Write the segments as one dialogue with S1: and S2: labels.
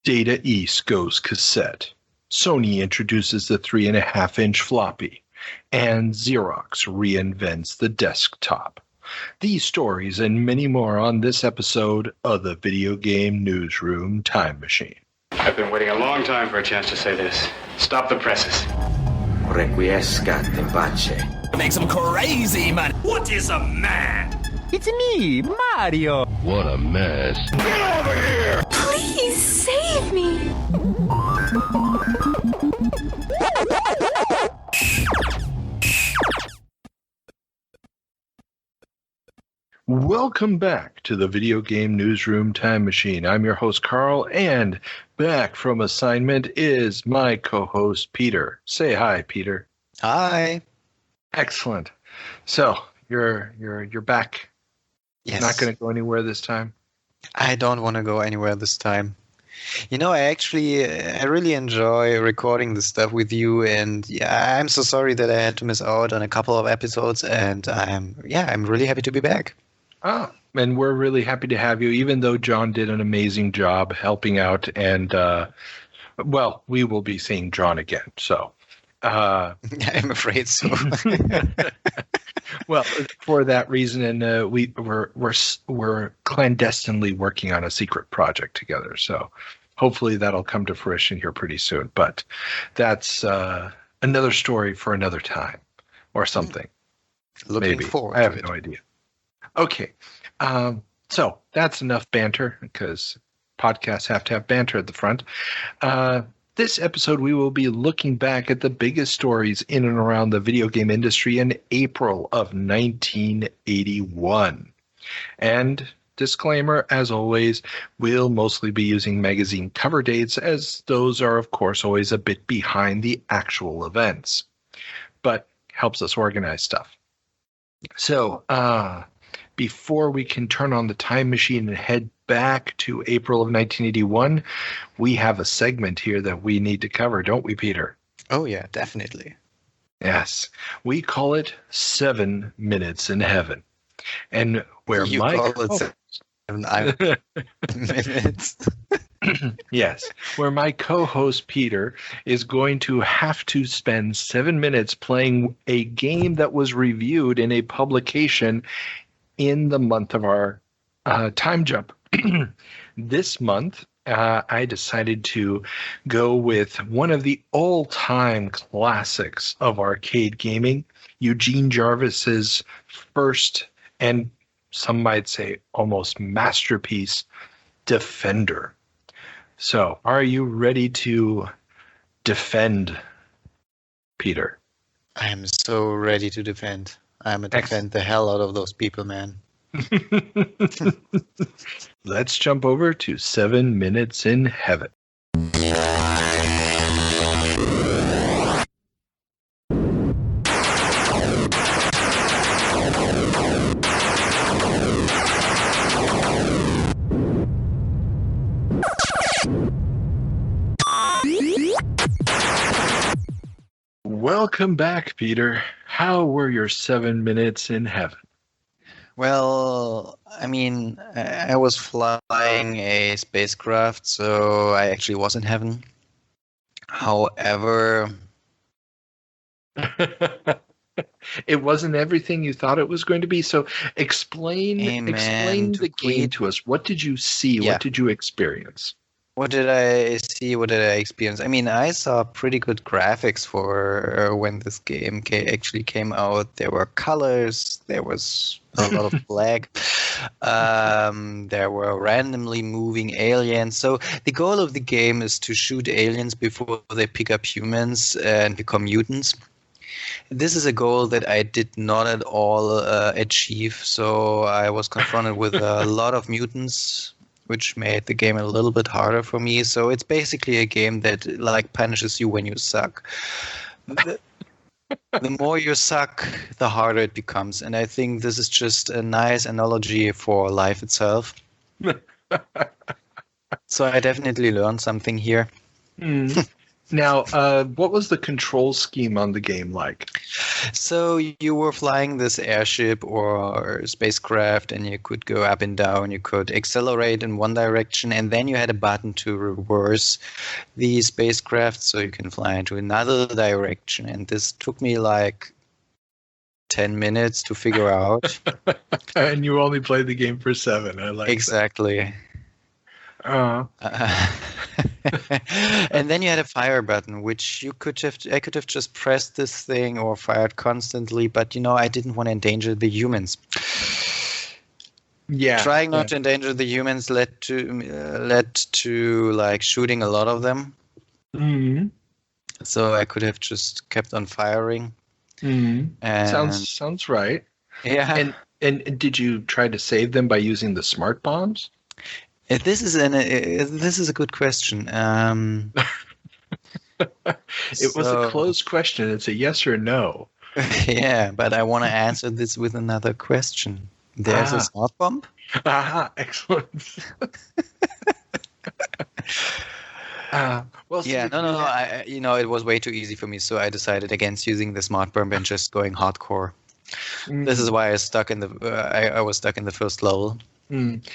S1: Data East goes cassette. Sony introduces the 3.5-inch floppy. And Xerox reinvents the desktop. These stories and many more on this episode of the Video Game Newsroom Time Machine.
S2: I've been waiting a long time for a chance to say this. Stop the presses.
S3: Requiescat in pace.
S4: Makes him crazy, man.
S5: What is a man?
S6: It's me, Mario.
S7: What a mess.
S5: Get over here!
S8: Please save me.
S1: Welcome back to the Video Game Newsroom Time Machine. I'm your host, Carl, and back from assignment is my co-host, Peter. Say hi, Peter.
S9: Hi.
S1: Excellent. So, you're back.
S9: Yes.
S1: Not going to go anywhere this time?
S9: I don't want to go anywhere this time. You know, I really enjoy recording this stuff with you, and yeah, I'm so sorry that I had to miss out on a couple of episodes, and I'm really happy to be back.
S1: Oh, and we're really happy to have you, even though John did an amazing job helping out, and we will be seeing John again, so.
S9: I'm afraid so.
S1: Well, for that reason, and we're clandestinely working on a secret project together. So hopefully that'll come to fruition here pretty soon. But that's another story for another time, or something.
S9: Looking
S1: Maybe.
S9: forward.
S1: I have no idea. Okay, so that's enough banter because podcasts have to have banter at the front. This episode, we will be looking back at the biggest stories in and around the video game industry in April of 1981. And disclaimer, as always, we'll mostly be using magazine cover dates, as those are, of course, always a bit behind the actual events, but helps us organize stuff. So, before we can turn on the time machine and head back to April of 1981, we have a segment here that we need to cover, don't we, Peter?
S9: Oh, yeah, definitely.
S1: Yes. We call it 7 Minutes in Heaven. And where
S9: you
S1: my
S9: call it 7 minutes.
S1: Yes, where my co-host Peter is going to have to spend 7 minutes playing a game that was reviewed in a publication in the month of our time jump. This month, I decided to go with one of the all-time classics of arcade gaming, Eugene Jarvis's first, and some might say almost masterpiece, Defender. So, are you ready to defend, Peter?
S9: I am so ready to defend. I'm going to defend the hell out of those people, man.
S1: Let's jump over to 7 Minutes in Heaven. Welcome back, Peter. How were your 7 minutes in heaven?
S9: Well, I mean, I was flying a spacecraft, so I actually was in heaven. However,
S1: it wasn't everything you thought it was going to be. So explain the game to us. What did you see? Yeah. What did you experience?
S9: What did I see? What did I experience? I mean, I saw pretty good graphics for when this game actually came out. There were colors. There was a lot of black. There were randomly moving aliens. So the goal of the game is to shoot aliens before they pick up humans and become mutants. This is a goal that I did not at all achieve. So I was confronted with a lot of mutants, which made the game a little bit harder for me. So it's basically a game that punishes you when you suck. The more you suck, the harder it becomes. And I think this is just a nice analogy for life itself. So I definitely learned something here.
S1: Now, what was the control scheme on the game like?
S9: So you were flying this airship or spacecraft, and you could go up and down. You could accelerate in one direction, and then you had a button to reverse the spacecraft so you can fly into another direction. And this took me like 10 minutes to figure out.
S1: And you only played the game for 7. I like
S9: Exactly.
S1: that.
S9: And then you had a fire button, which I could have just pressed this thing or fired constantly, but I didn't want to endanger the humans.
S1: Yeah.
S9: Trying not to endanger the humans led to like shooting a lot of them.
S1: Mm-hmm.
S9: So I could have just kept on firing.
S1: Mm-hmm.
S9: And
S1: Sounds right.
S9: yeah.
S1: And did you try to save them by using the smart bombs?
S9: This is a good question.
S1: It was a closed question. It's a yes or no.
S9: Yeah, but I want to answer this with another question. There's a smart bomb?
S1: Aha, excellent. Well,
S9: Yeah, no. It was way too easy for me, so I decided against using the smart bomb and just going hardcore. This is why I was stuck in the first level.
S1: And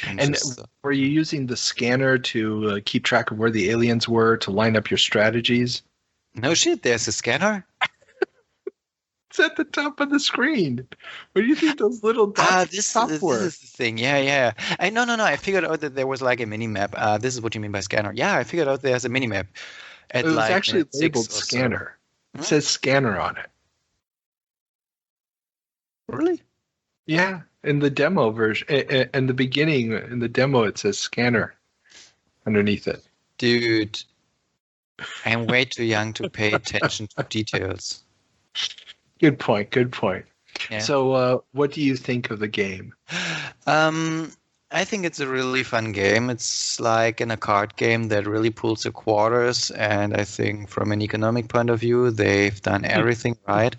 S1: were you using the scanner to keep track of where the aliens were to line up your strategies?
S9: No shit, there's a scanner?
S1: It's at the top of the screen. What do you think those little dots
S9: this
S1: were?
S9: is the thing. Yeah. No. I figured out that there was like a mini-map. This is what you mean by scanner. Yeah, I figured out there's a mini-map.
S1: It was actually labeled scanner.
S9: So.
S1: It says scanner on it.
S9: Really?
S1: Yeah. In the demo version, in the beginning, in the demo, it says scanner underneath it.
S9: Dude, I'm way too young to pay attention to details.
S1: Good point.
S9: Yeah.
S1: So, what do you think of the game?
S9: I think it's a really fun game. It's like in a card game that really pulls the quarters, and I think from an economic point of view, they've done everything right.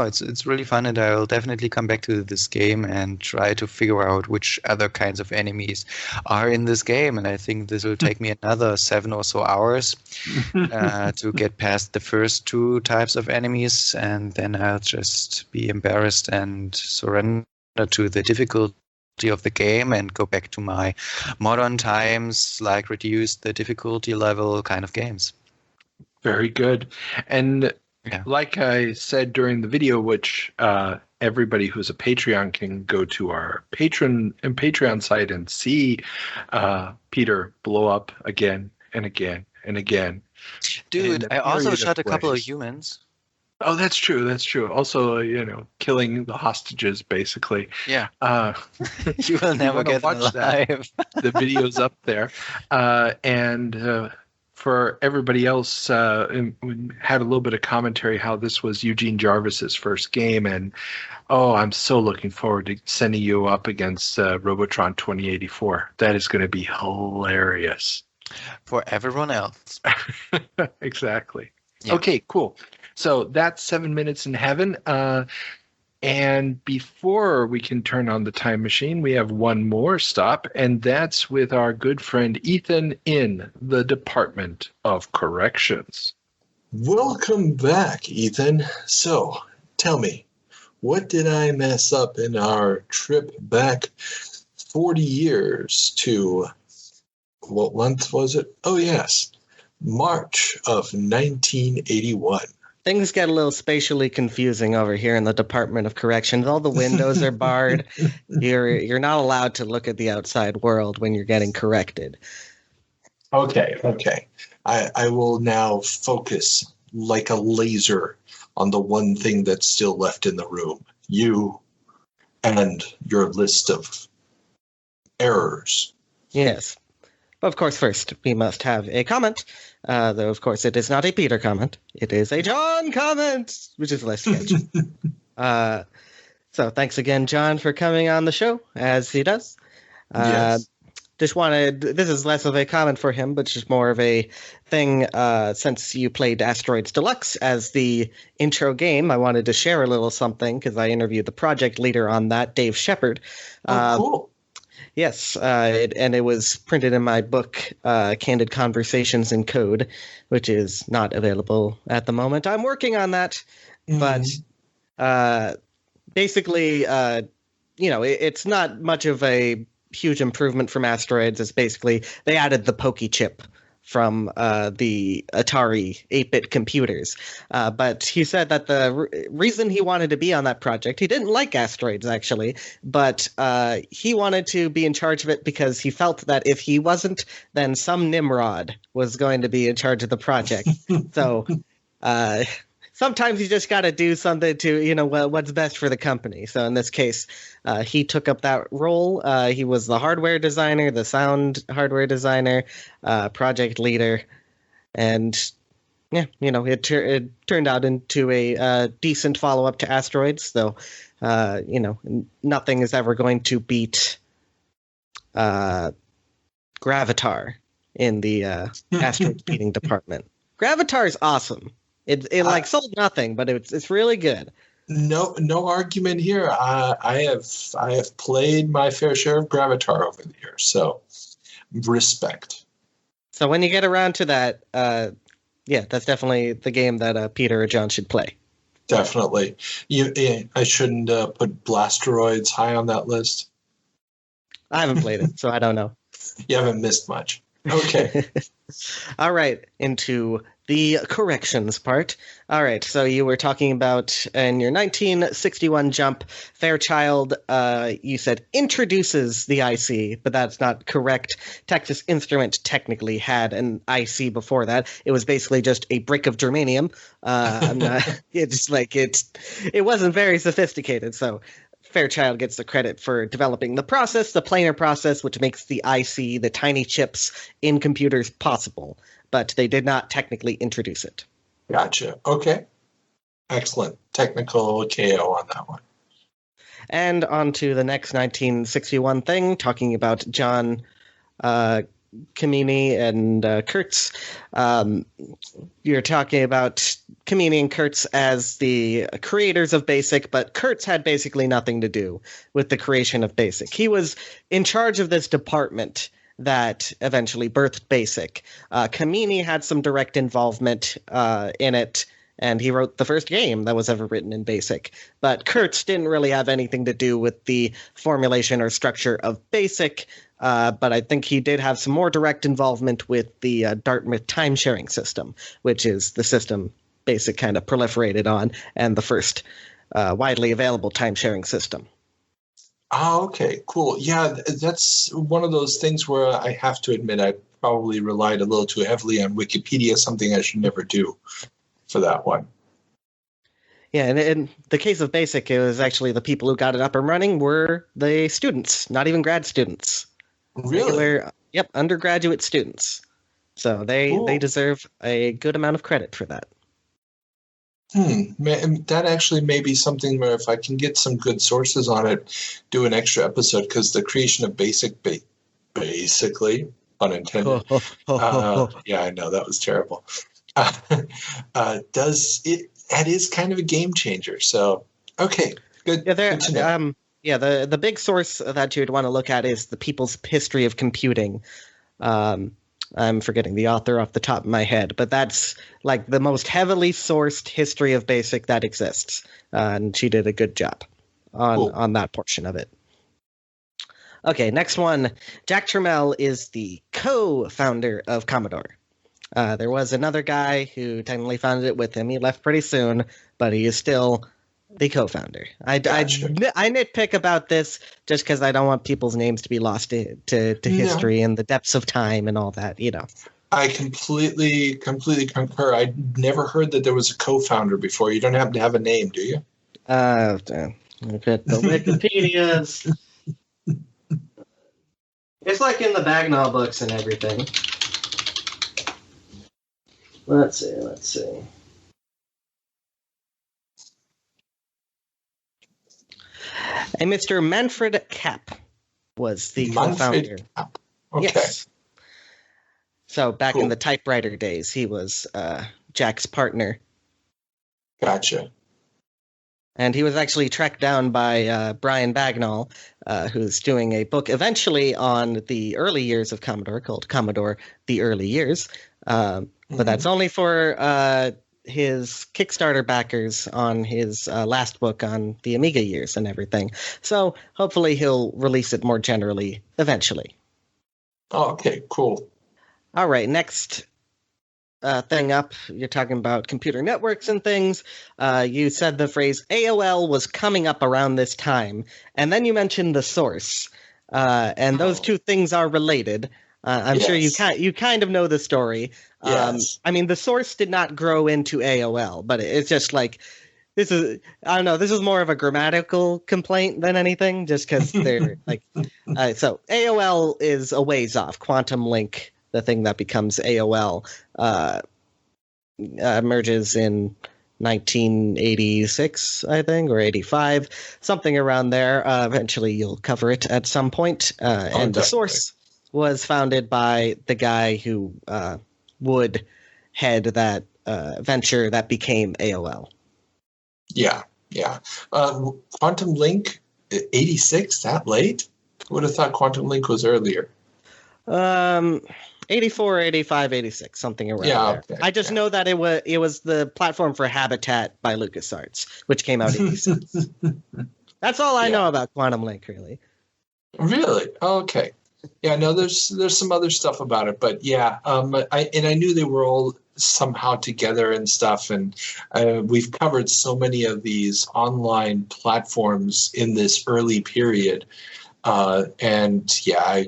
S9: It's really fun, and I'll definitely come back to this game and try to figure out which other kinds of enemies are in this game. And I think this will take me another 7 or so hours to get past the first 2 types of enemies, and then I'll just be embarrassed and surrender to the difficulty of the game and go back to my modern times, like reduce the difficulty level kind of games.
S1: Very good. And like I said during the video, which everybody who's a Patreon can go to our Patreon site and see Peter blow up again and again and again.
S9: Dude, I also shot a couple of humans.
S1: Oh, that's true. Also, killing the hostages, basically.
S9: Yeah. You will never get them alive.
S1: The video's up there. And for everybody else, we had a little bit of commentary how this was Eugene Jarvis's first game. And, I'm so looking forward to sending you up against Robotron 2084. That is going to be hilarious.
S9: For everyone else.
S1: Exactly.
S9: Yeah.
S1: Okay, cool. So that's 7 Minutes in Heaven. And before we can turn on the time machine, we have one more stop, and that's with our good friend Ethan in the Department of Corrections.
S7: Welcome back, Ethan. So, tell me, what did I mess up in our trip back 40 years to, what month was it? Oh, yes, March of 1981.
S10: Things get a little spatially confusing over here in the Department of Corrections. All the windows are barred. You're not allowed to look at the outside world when you're getting corrected.
S7: Okay. I will now focus like a laser on the one thing that's still left in the room. You and your list of errors.
S10: Yes. But of course, first, we must have a comment. Though, of course, it is not a Peter comment. It is a John comment, which is less sketchy. So thanks again, John, for coming on the show, as he does.
S7: Yes.
S10: This is less of a comment for him, but just more of a thing. Since you played Asteroids Deluxe as the intro game, I wanted to share a little something because I interviewed the project leader on that, Dave Shepard.
S7: Cool.
S10: Yes, and it was printed in my book, Candid Conversations in Code, which is not available at the moment. I'm working on that, but basically, it's not much of a huge improvement from Asteroids. It's basically they added the Pokey chip from the Atari 8-bit computers. But he said that the reason he wanted to be on that project, he didn't like Asteroids, actually, but he wanted to be in charge of it because he felt that if he wasn't, then some Nimrod was going to be in charge of the project. So sometimes you just got to do something to, what's best for the company. So in this case, he took up that role. He was the hardware designer, the sound hardware designer, project leader. And yeah, it turned out into a decent follow-up to Asteroids, though, nothing is ever going to beat Gravatar in the Asteroids beating department. Gravatar is awesome. It sold nothing, but it's really good.
S7: No argument here. I have played my fair share of Gravatar over the years, so respect.
S10: So when you get around to that, that's definitely the game that Peter or John should play.
S7: Definitely. I shouldn't put Blasteroids high on that list.
S10: I haven't played it, so I don't know.
S7: You haven't missed much. Okay.
S10: All right, into the corrections part. All right, so you were talking about in your 1961 jump, Fairchild, you said introduces the IC, but that's not correct. Texas Instrument technically had an IC before that. It was basically just a brick of germanium. It wasn't very sophisticated, so Fairchild gets the credit for developing the process, the planar process, which makes the IC, the tiny chips in computers, possible. But they did not technically introduce it.
S7: Gotcha. Okay. Excellent. Technical KO on that one.
S10: And on to the next 1961 thing, talking about John Kamini and Kurtz. You're talking about Kamini and Kurtz as the creators of BASIC, but Kurtz had basically nothing to do with the creation of BASIC. He was in charge of this department that eventually birthed BASIC. Kamini had some direct involvement in it, and he wrote the first game that was ever written in BASIC. But Kurtz didn't really have anything to do with the formulation or structure of BASIC, but I think he did have some more direct involvement with the Dartmouth time-sharing system, which is the system BASIC kind of proliferated on, and the first widely available time-sharing system.
S7: Oh, okay, cool. Yeah, that's one of those things where I have to admit I probably relied a little too heavily on Wikipedia, something I should never do for that one.
S10: Yeah, and in the case of BASIC, it was actually the people who got it up and running were the students, not even grad students.
S7: Really?
S10: Undergraduate students. So they deserve a good amount of credit for that.
S7: That actually may be something where if I can get some good sources on it, do an extra episode, because the creation of BASIC, basically, pun intended. Yeah, I know, that was terrible. That is kind of a game changer. So, okay, good.
S10: Yeah,
S7: good to know.
S10: The big source that you'd want to look at is the People's History of Computing. I'm forgetting the author off the top of my head, but that's like the most heavily sourced history of BASIC that exists. And she did a good job on that portion of it. Okay, next one. Jack Trammell is the co-founder of Commodore. There was another guy who technically founded it with him. He left pretty soon, but he is still the co-founder. I nitpick about this just because I don't want people's names to be lost to history and the depths of time and all that,
S7: I completely concur. I never heard that there was a co-founder before. You don't happen to have a name, do you?
S10: Look at the Wikipedias. It's like in the Bagnall books and everything. Let's see. A Mr. Manfred Kapp was the co-founder.
S7: Kapp. Okay.
S10: Yes. So back in the typewriter days, he was Jack's partner.
S7: Gotcha.
S10: And he was actually tracked down by Brian Bagnall who's doing a book eventually on the early years of Commodore called Commodore: The Early Years. But that's only for his Kickstarter backers on his last book on the Amiga years and everything. So hopefully he'll release it more generally eventually.
S7: Oh, okay, cool.
S10: All right, next thing up, you're talking about computer networks and things. You said the phrase AOL was coming up around this time, and then you mentioned the source. And those two things are related. I'm sure you kind of know the story.
S7: Yes.
S10: I mean, the source did not grow into AOL, but it's just like, this is more of a grammatical complaint than anything, just because they're like, so AOL is a ways off. Quantum Link, the thing that becomes AOL, emerges in 1986, I think, or 85, something around there. Eventually you'll cover it at some point. And the source was founded by the guy who would head that venture that became AOL.
S7: Yeah. Quantum Link, 86, that late? Would have thought Quantum Link was earlier.
S10: 84, 85, 86, something around there.
S7: Okay,
S10: I just know that it was the platform for Habitat by LucasArts, which came out in 86. That's all I know about Quantum Link, really.
S7: Really? Okay. Yeah, no, there's some other stuff about it, but yeah, I knew they were all somehow together and stuff, and we've covered so many of these online platforms in this early period, and yeah,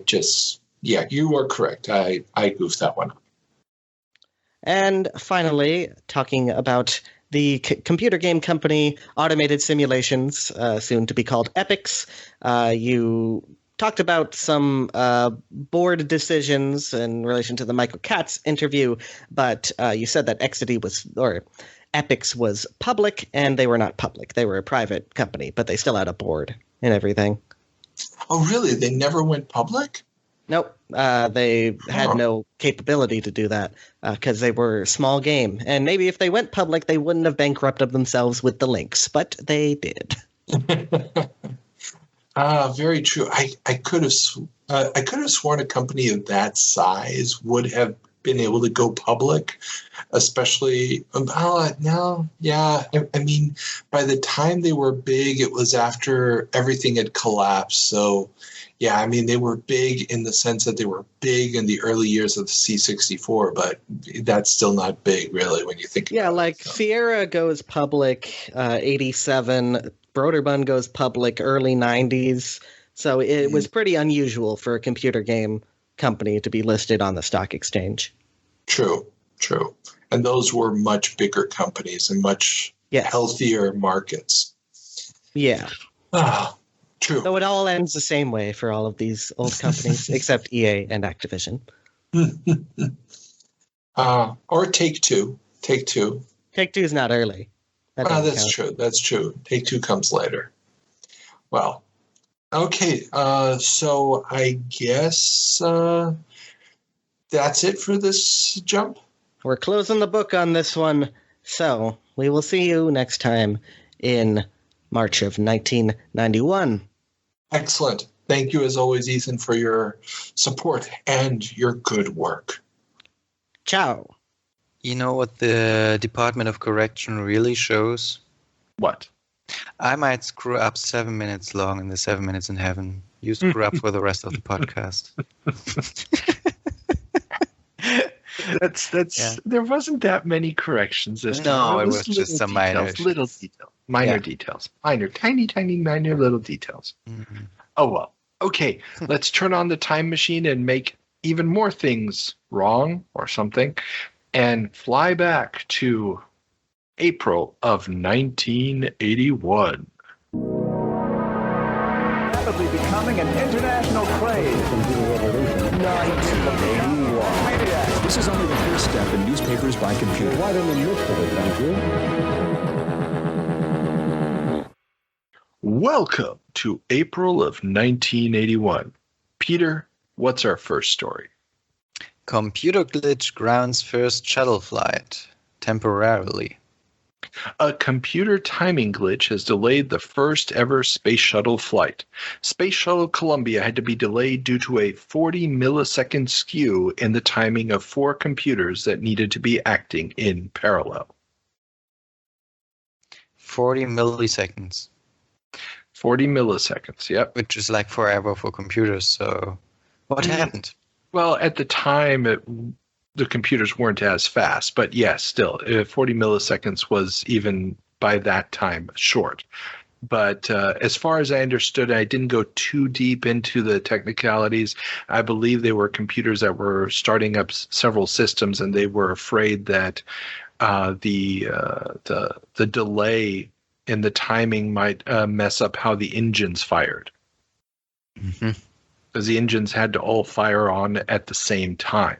S7: you are correct. I goofed that one up.
S10: And finally, talking about the computer game company Automated Simulations, soon to be called Epix, you talked about some board decisions in relation to the Michael Katz interview, but you said that Epix was public, and they were not public. They were a private company, but they still had a board and everything.
S7: Oh, really? They never went public?
S10: Nope. They had no capability to do that because they were a small game. And maybe if they went public, they wouldn't have bankrupted themselves with the links, but they did.
S7: Very true. I could have sworn a company of that size would have been able to go public, especially no, yeah. I mean, by the time they were big, it was after everything had collapsed. So, yeah, I mean, they were big in the sense that they were big in the early years of the C64, but that's still not big, really, when you think about it.
S10: Yeah, like Sierra goes public 87. Broderbund goes public early 90s, so it was pretty unusual for a computer game company to be listed on the stock exchange.
S7: True. And those were much bigger companies and much healthier markets.
S10: Yeah.
S7: True.
S10: So it all ends the same way for all of these old companies, except EA and Activision.
S7: Or Take-Two. Take-Two
S10: is not early.
S7: That's true. That's true. Take-Two comes later. Well, okay. So I guess that's it for this jump.
S10: We're closing the book on this one. So we will see you next time in March of 1991.
S7: Excellent. Thank you, as always, Ethan, for your support and your good work.
S10: Ciao.
S9: You know what the Department of Correction really shows?
S1: What?
S9: I might screw up 7 minutes long in the 7 Minutes in Heaven. You screw up for the rest of the podcast.
S1: There wasn't that many corrections this time.
S9: No, it was just some minor
S1: details. Tiny little details.
S9: Mm-hmm.
S1: Oh, well. Okay, let's turn on the time machine and make even more things wrong or something and fly back to April of 1981.
S6: Rapidly becoming an international craze. 1981.
S11: This is only the first step in newspapers by computer.
S6: Right in the midst of it, don't you?
S1: Welcome to April of 1981. Peter, what's our first story?
S9: Computer glitch grounds first shuttle flight. Temporarily.
S1: A computer timing glitch has delayed the first ever space shuttle flight. Space Shuttle Columbia had to be delayed due to a 40 millisecond skew in the timing of 4 computers that needed to be acting in parallel.
S9: 40 milliseconds.
S1: 40 milliseconds, yep.
S9: Which is like forever for computers. So what happened?
S1: Well, at the time, the computers weren't as fast, but yes, still, 40 milliseconds was even by that time short. But as far as I understood, I didn't go too deep into the technicalities. I believe they were computers that were starting up several systems, and they were afraid that the delay in the timing might mess up how the engines fired. Because the engines had to all fire on at the same time.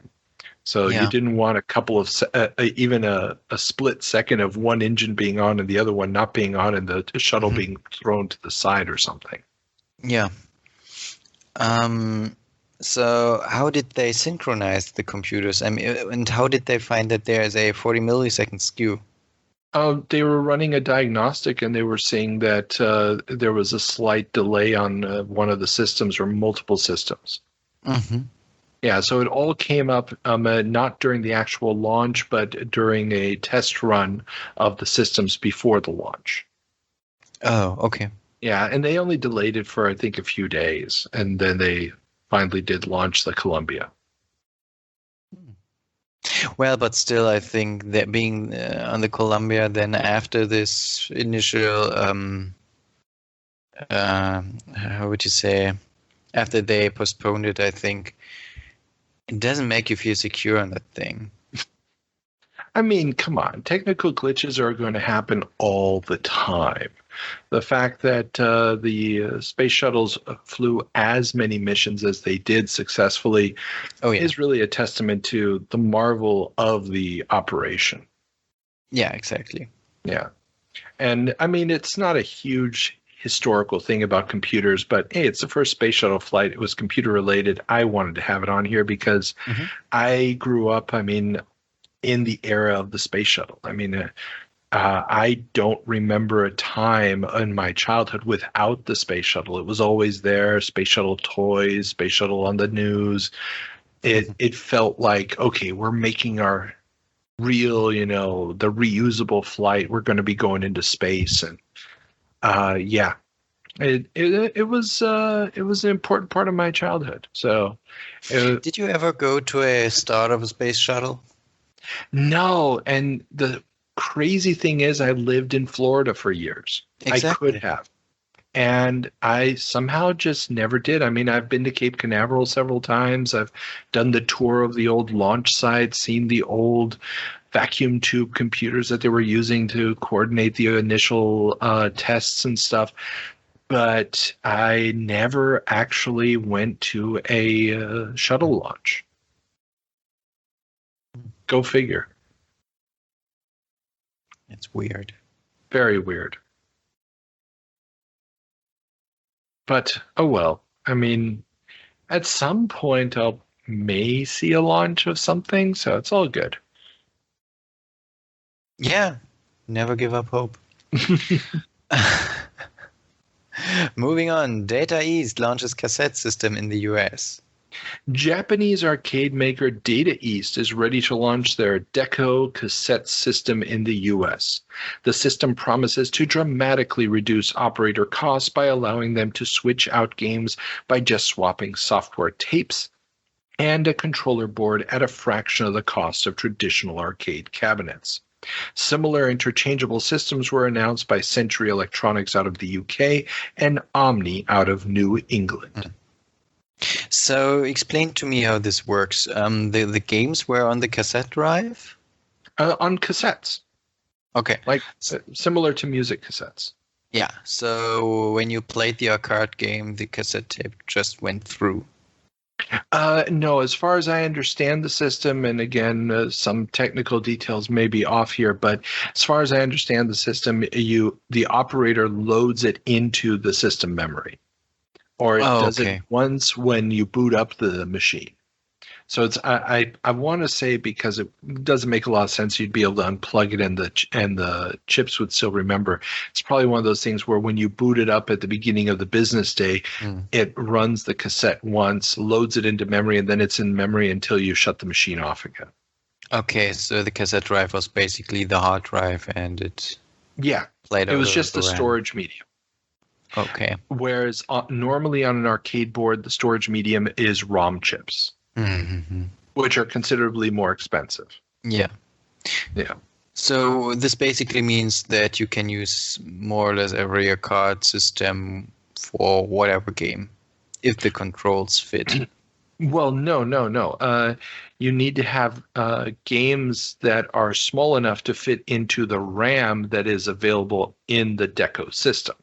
S1: So you didn't want a couple of, even a split second of one engine being on and the other one not being on and the shuttle being thrown to the side or something.
S9: Yeah. So how did they synchronize the computers? I mean, and how did they find that there is a 40 millisecond skew?
S1: They were running a diagnostic and they were seeing that there was a slight delay on one of the systems or multiple systems. Yeah, so it all came up not during the actual launch, but during a test run of the systems before the launch.
S9: Oh, okay.
S1: Yeah, and they only delayed it for, I think, a few days, and then they finally did launch the Columbia.
S9: Well, but still, I think that being on the Columbia, then after this initial, how would you say, after they postponed it, I think it doesn't make you feel secure on that thing.
S1: I mean, come on. Technical glitches are going to happen all the time. The fact that the space shuttles flew as many missions as they did successfully is really a testament to the marvel of the operation.
S9: Yeah, exactly.
S1: Yeah. And, I mean, it's not a huge historical thing about computers, but hey, it's the first space shuttle flight. It was computer related. I wanted to have it on here because I grew up, I mean, in the era of the space shuttle. I mean, I don't remember a time in my childhood without the space shuttle. It was always there. Space shuttle toys, space shuttle on the news. It felt like, okay, we're making our real, you know, the reusable flight. We're going to be going into space, and yeah, it was an important part of my childhood. So,
S9: did you ever go to a start of a space shuttle?
S1: No, and the crazy thing is, I lived in Florida for years.
S9: Exactly.
S1: I could have, and I somehow just never did. I mean, I've been to Cape Canaveral several times. I've done the tour of the old launch site, seen the old vacuum tube computers that they were using to coordinate the initial tests and stuff. But I never actually went to a shuttle launch. Go figure.
S9: It's weird.
S1: Very weird. But, oh well. I mean, at some point I'll may see a launch of something, so it's all good.
S9: Yeah, never give up hope. Moving on, Data East launches cassette system in the US.
S1: Japanese arcade maker Data East is ready to launch their Deco cassette system in the US. The system promises to dramatically reduce operator costs by allowing them to switch out games by just swapping software tapes and a controller board at a fraction of the cost of traditional arcade cabinets. Similar interchangeable systems were announced by Century Electronics out of the UK and Omni out of New England.
S9: So explain to me how this works. The games were on the cassette drive?
S1: On cassettes.
S9: Okay.
S1: Like similar to music cassettes.
S9: Yeah. So when you played the arcade game, the cassette tape just went through.
S1: No, as far as I understand the system, and again, some technical details may be off here, but as far as I understand the system, the operator loads it into the system memory. Or it does it once when you boot up the machine. So it's I want to say, because it doesn't make a lot of sense, you'd be able to unplug it and the chips would still remember. It's probably one of those things where when you boot it up at the beginning of the business day, it runs the cassette once, loads it into memory, and then it's in memory until you shut the machine off again.
S9: Okay, so the cassette drive was basically the hard drive, and it played.
S1: It was just the storage medium.
S9: Okay.
S1: Whereas normally on an arcade board, the storage medium is ROM chips. Which are considerably more expensive.
S9: Yeah. So this basically means that you can use more or less every card system for whatever game, if the controls fit.
S1: Well, no. You need to have games that are small enough to fit into the RAM that is available in the Deco system.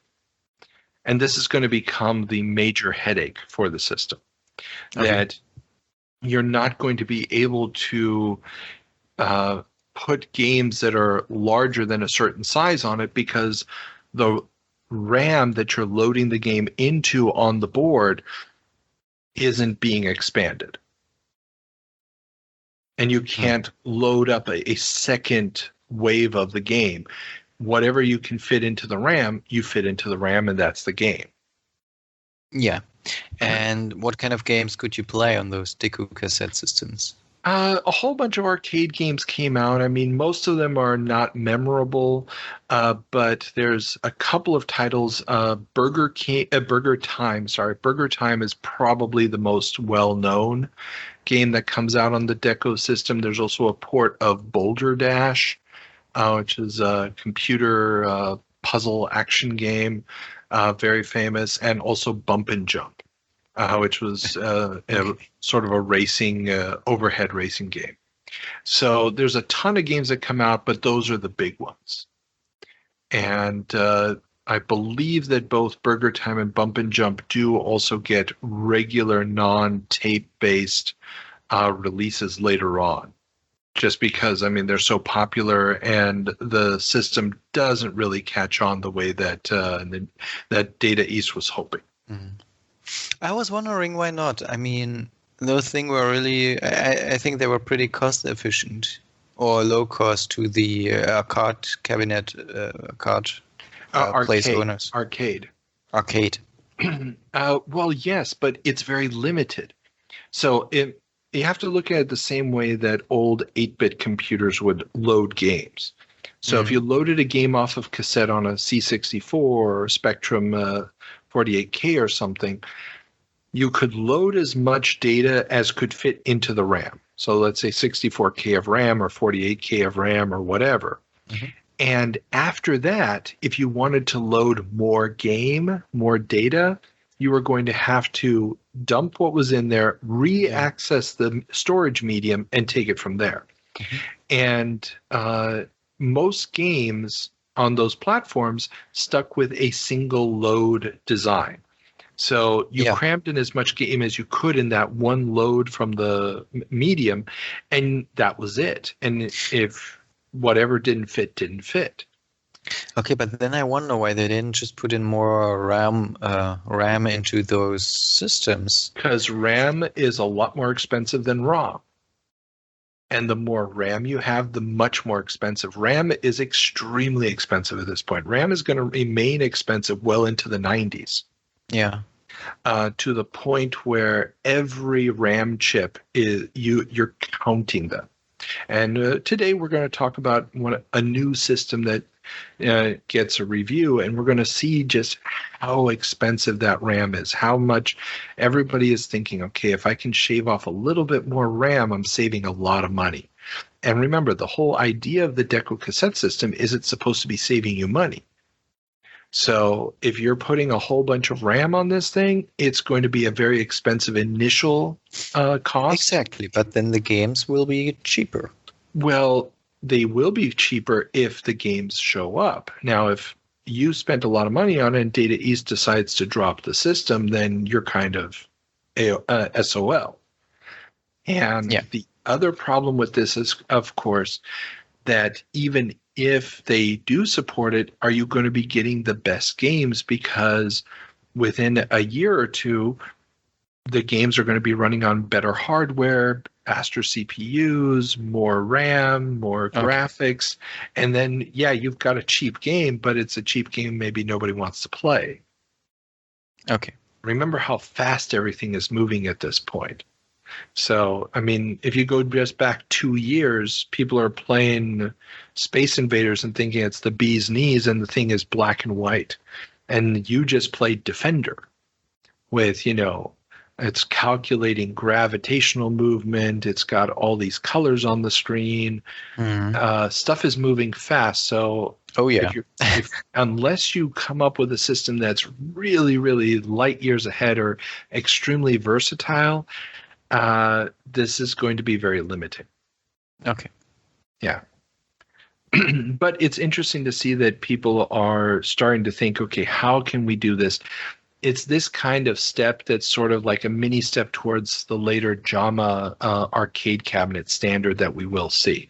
S1: And this is going to become the major headache for the system. That you're not going to be able to put games that are larger than a certain size on it, because the RAM that you're loading the game into on the board isn't being expanded. And you can't load up a second wave of the game. Whatever you can fit into the RAM, you fit into the RAM, and that's the game.
S9: Yeah. And what kind of games could you play on those Deco cassette systems?
S1: A whole bunch of arcade games came out. I mean, most of them are not memorable, but there's a couple of titles. Burger Time is probably the most well-known game that comes out on the Deco system. There's also a port of Boulder Dash, which is a computer puzzle action game, very famous, and also Bump and Jump. Which was a sort of a racing, overhead racing game. So there's a ton of games that come out, but those are the big ones. And I believe that both Burger Time and Bump and Jump do also get regular non-tape-based releases later on. Just because, I mean, they're so popular and the system doesn't really catch on the way that that Data East was hoping.
S9: I was wondering why not. I mean, those things were really, I think they were pretty cost efficient or low cost to the arcade cabinet, place owners.
S1: Arcade.
S9: Well,
S1: yes, but it's very limited. So you have to look at it the same way that old 8-bit computers would load games. So if you loaded a game off of cassette on a C64 or Spectrum 48K or something, you could load as much data as could fit into the RAM. So let's say 64K of RAM or 48K of RAM or whatever. And after that, if you wanted to load more data, you were going to have to dump what was in there, re-access the storage medium, and take it from there. And most games on those platforms stuck with a single load design. So you crammed in as much game as you could in that one load from the medium, and that was it. And if whatever didn't fit.
S9: Okay, but then I wonder why they didn't just put in more RAM into those systems.
S1: Because RAM is a lot more expensive than ROM. And the more RAM you have, the much more expensive. RAM is extremely expensive at this point. RAM is going to remain expensive well into the 90s.
S9: Yeah.
S1: To the point where every RAM chip you're counting them. And today we're going to talk about a new system that gets a review, and we're going to see just how expensive that RAM is, how much everybody is thinking, okay, if I can shave off a little bit more RAM, I'm saving a lot of money. And remember, the whole idea of the Deco cassette system is it's supposed to be saving you money. So if you're putting a whole bunch of RAM on this thing, it's going to be a very expensive initial cost.
S9: Exactly, but then the games will be cheaper.
S1: Well, they will be cheaper if the games show up. Now, if you spent a lot of money on it and Data East decides to drop the system, then you're kind of SOL. And the other problem with this is, of course, that even if they do support it, are you going to be getting the best games? Because within a year or two, the games are going to be running on better hardware, faster CPUs, more RAM, more graphics. And then, yeah, you've got a cheap game, but it's a cheap game maybe nobody wants to play.
S9: Okay.
S1: Remember how fast everything is moving at this point. So, I mean, if you go just back 2 years, people are playing Space Invaders and thinking it's the bee's knees, and the thing is black and white. And you just played Defender with, it's calculating gravitational movement. It's got all these colors on the screen. Stuff is moving fast. So, unless you come up with a system that's really, really light years ahead or extremely versatile, this is going to be very limiting.
S9: Okay.
S1: Yeah. But it's interesting to see that people are starting to think, okay, how can we do this? It's this kind of step that's sort of like a mini step towards the later JAMA arcade cabinet standard that we will see.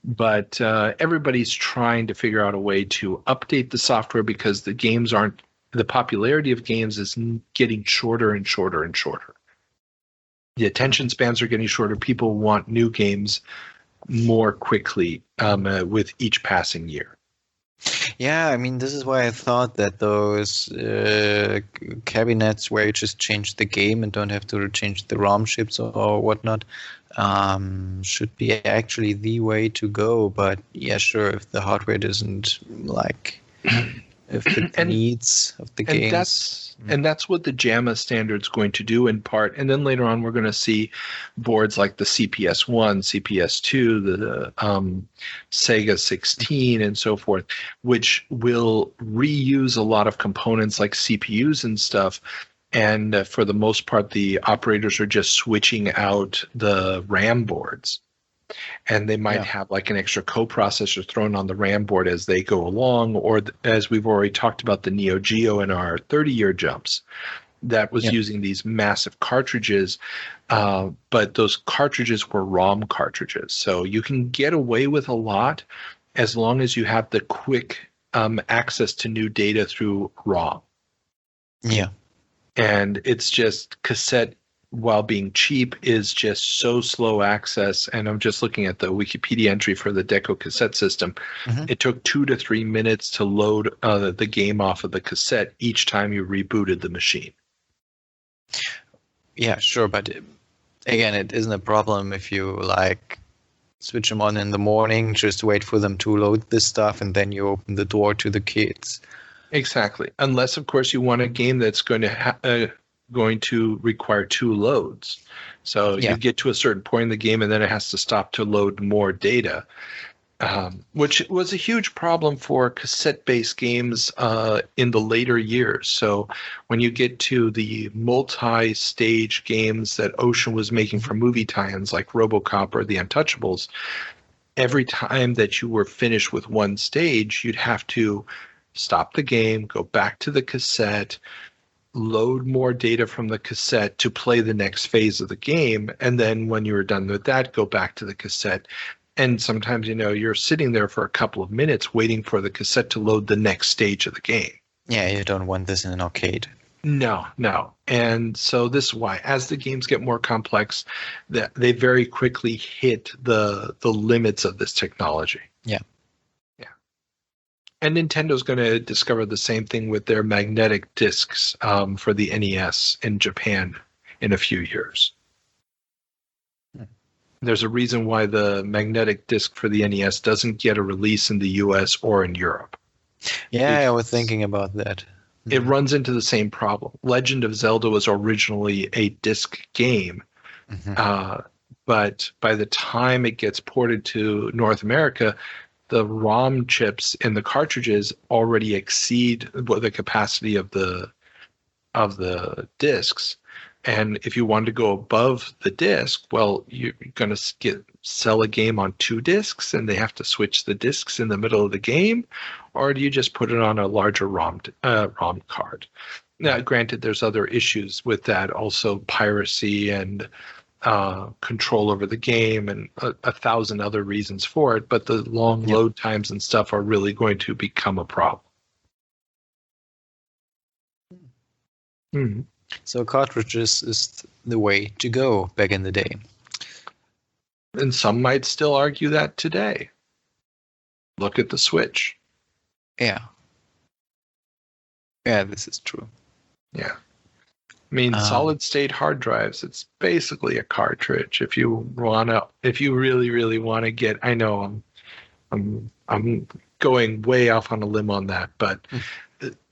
S1: But everybody's trying to figure out a way to update the software because the popularity of games is getting shorter and shorter and shorter. The attention spans are getting shorter. People want new games more quickly with each passing year.
S9: Yeah, I mean, this is why I thought that those cabinets where you just change the game and don't have to change the ROM chips or whatnot should be actually the way to go. But yeah, sure, if the hardware doesn't if the needs of the games.
S1: And that's what the JAMA standard's going to do in part. And then later on, we're going to see boards like the CPS-1, CPS-2, the Sega 16, and so forth, which will reuse a lot of components like CPUs and stuff. And for the most part, the operators are just switching out the RAM boards. And they might have like an extra coprocessor thrown on the RAM board as they go along, or as we've already talked about the Neo Geo in our 30-year jumps, that was using these massive cartridges, but those cartridges were ROM cartridges. So you can get away with a lot as long as you have the quick access to new data through ROM.
S9: Yeah.
S1: And it's just cassette, while being cheap, is just so slow access. And I'm just looking at the Wikipedia entry for the Deco cassette system. It took 2 to 3 minutes to load the game off of the cassette each time you rebooted the machine.
S9: Yeah, sure. But again, it isn't a problem if you switch them on in the morning, just wait for them to load this stuff, and then you open the door to the kids.
S1: Exactly. Unless, of course, you want a game that's going to require 2 loads. So you get to a certain point in the game and then it has to stop to load more data, which was a huge problem for cassette-based games in the later years. So when you get to the multi-stage games that Ocean was making for movie tie-ins like RoboCop or The Untouchables, every time that you were finished with one stage, you'd have to stop the game, go back to the cassette, load more data from the cassette to play the next phase of the game. And then when you were done with that, go back to the cassette. And sometimes, you're sitting there for a couple of minutes waiting for the cassette to load the next stage of the game.
S9: Yeah, you don't want this in an arcade.
S1: No. And so this is why, as the games get more complex, they very quickly hit the limits of this technology.
S9: Yeah.
S1: And Nintendo's going to discover the same thing with their magnetic discs for the NES in Japan in a few years. There's a reason why the magnetic disc for the NES doesn't get a release in the US or in Europe.
S9: Yeah, I was thinking about that.
S1: It runs into the same problem. Legend of Zelda was originally a disc game, but by the time it gets ported to North America, the ROM chips in the cartridges already exceed the capacity of the discs. And if you want to go above the disc, well, you're going to sell a game on 2 discs and they have to switch the discs in the middle of the game, or do you just put it on a larger ROM card? Now, granted, there's other issues with that, also piracy and control over the game and a 1,000 other reasons for it, but the long load times and stuff are really going to become a problem.
S9: So cartridges is the way to go back in the day.
S1: And some might still argue that today. Look at the Switch.
S9: Yeah. Yeah, this is true.
S1: Yeah. I mean, solid state hard drives, it's basically a cartridge. If you really, really want to get, I know I'm going way off on a limb on that, but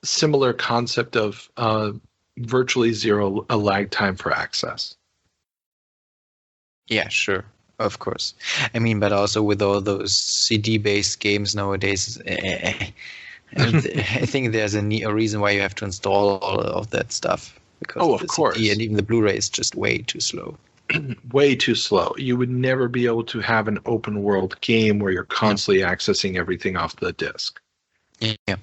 S1: similar concept of virtually zero a lag time for access.
S9: Yeah, sure. Of course. I mean, but also with all those CD-based games nowadays, I think there's a reason why you have to install all of that stuff. Because
S1: of course.
S9: CD and even the Blu-ray is just way too slow.
S1: Way too slow. You would never be able to have an open world game where you're constantly accessing everything off the disc.
S9: Yeah.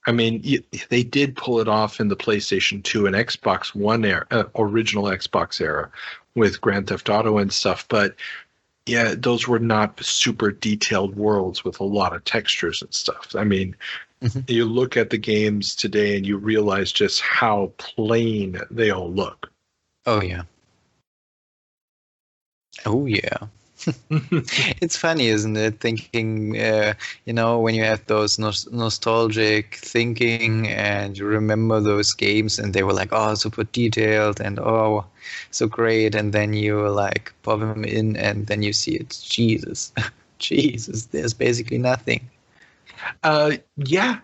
S1: I mean, they did pull it off in the PlayStation 2 and Xbox One era, original Xbox era, with Grand Theft Auto and stuff. But yeah, those were not super detailed worlds with a lot of textures and stuff. I mean, you look at the games today and you realize just how plain they all look.
S9: Oh, yeah. Oh, yeah. It's funny, isn't it? Thinking, when you have those nostalgic thinking and you remember those games and they were like, oh, super detailed and oh, so great. And then you like pop them in and then you see it's Jesus. Jesus, there's basically nothing.
S1: Yeah.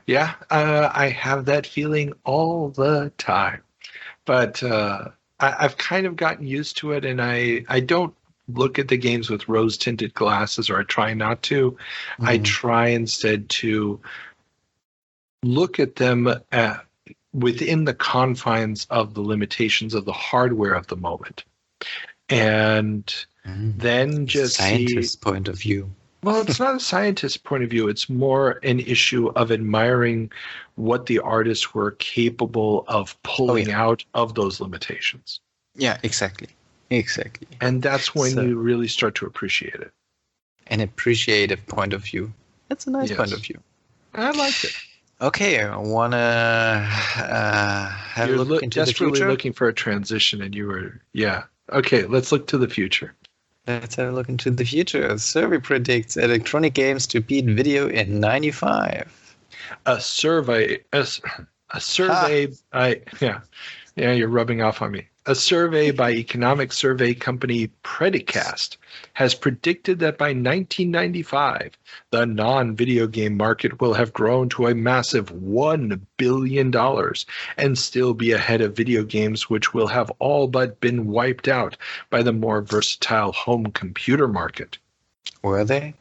S1: I have that feeling all the time. But I've kind of gotten used to it, and I don't look at the games with rose-tinted glasses, or I try not to. I try instead to look at them within the confines of the limitations of the hardware of the moment. And then just
S9: scientist's point of view.
S1: Well, it's not a scientist's point of view. It's more an issue of admiring what the artists were capable of pulling out of those limitations.
S9: Yeah, exactly.
S1: And that's when you really start to appreciate it.
S9: An appreciative point of view. That's a nice point of view.
S1: I like it.
S9: Okay, I want to have a look into the future.
S1: Desperately looking for a transition, and you were, Okay, let's look to the future.
S9: Let's have a look into the future. A survey predicts electronic games to beat video in 95.
S1: A survey you're rubbing off on me. A survey by economic survey company Predicast has predicted that by 1995, the non-video game market will have grown to a massive $1 billion and still be ahead of video games, which will have all but been wiped out by the more versatile home computer market.
S9: Were they?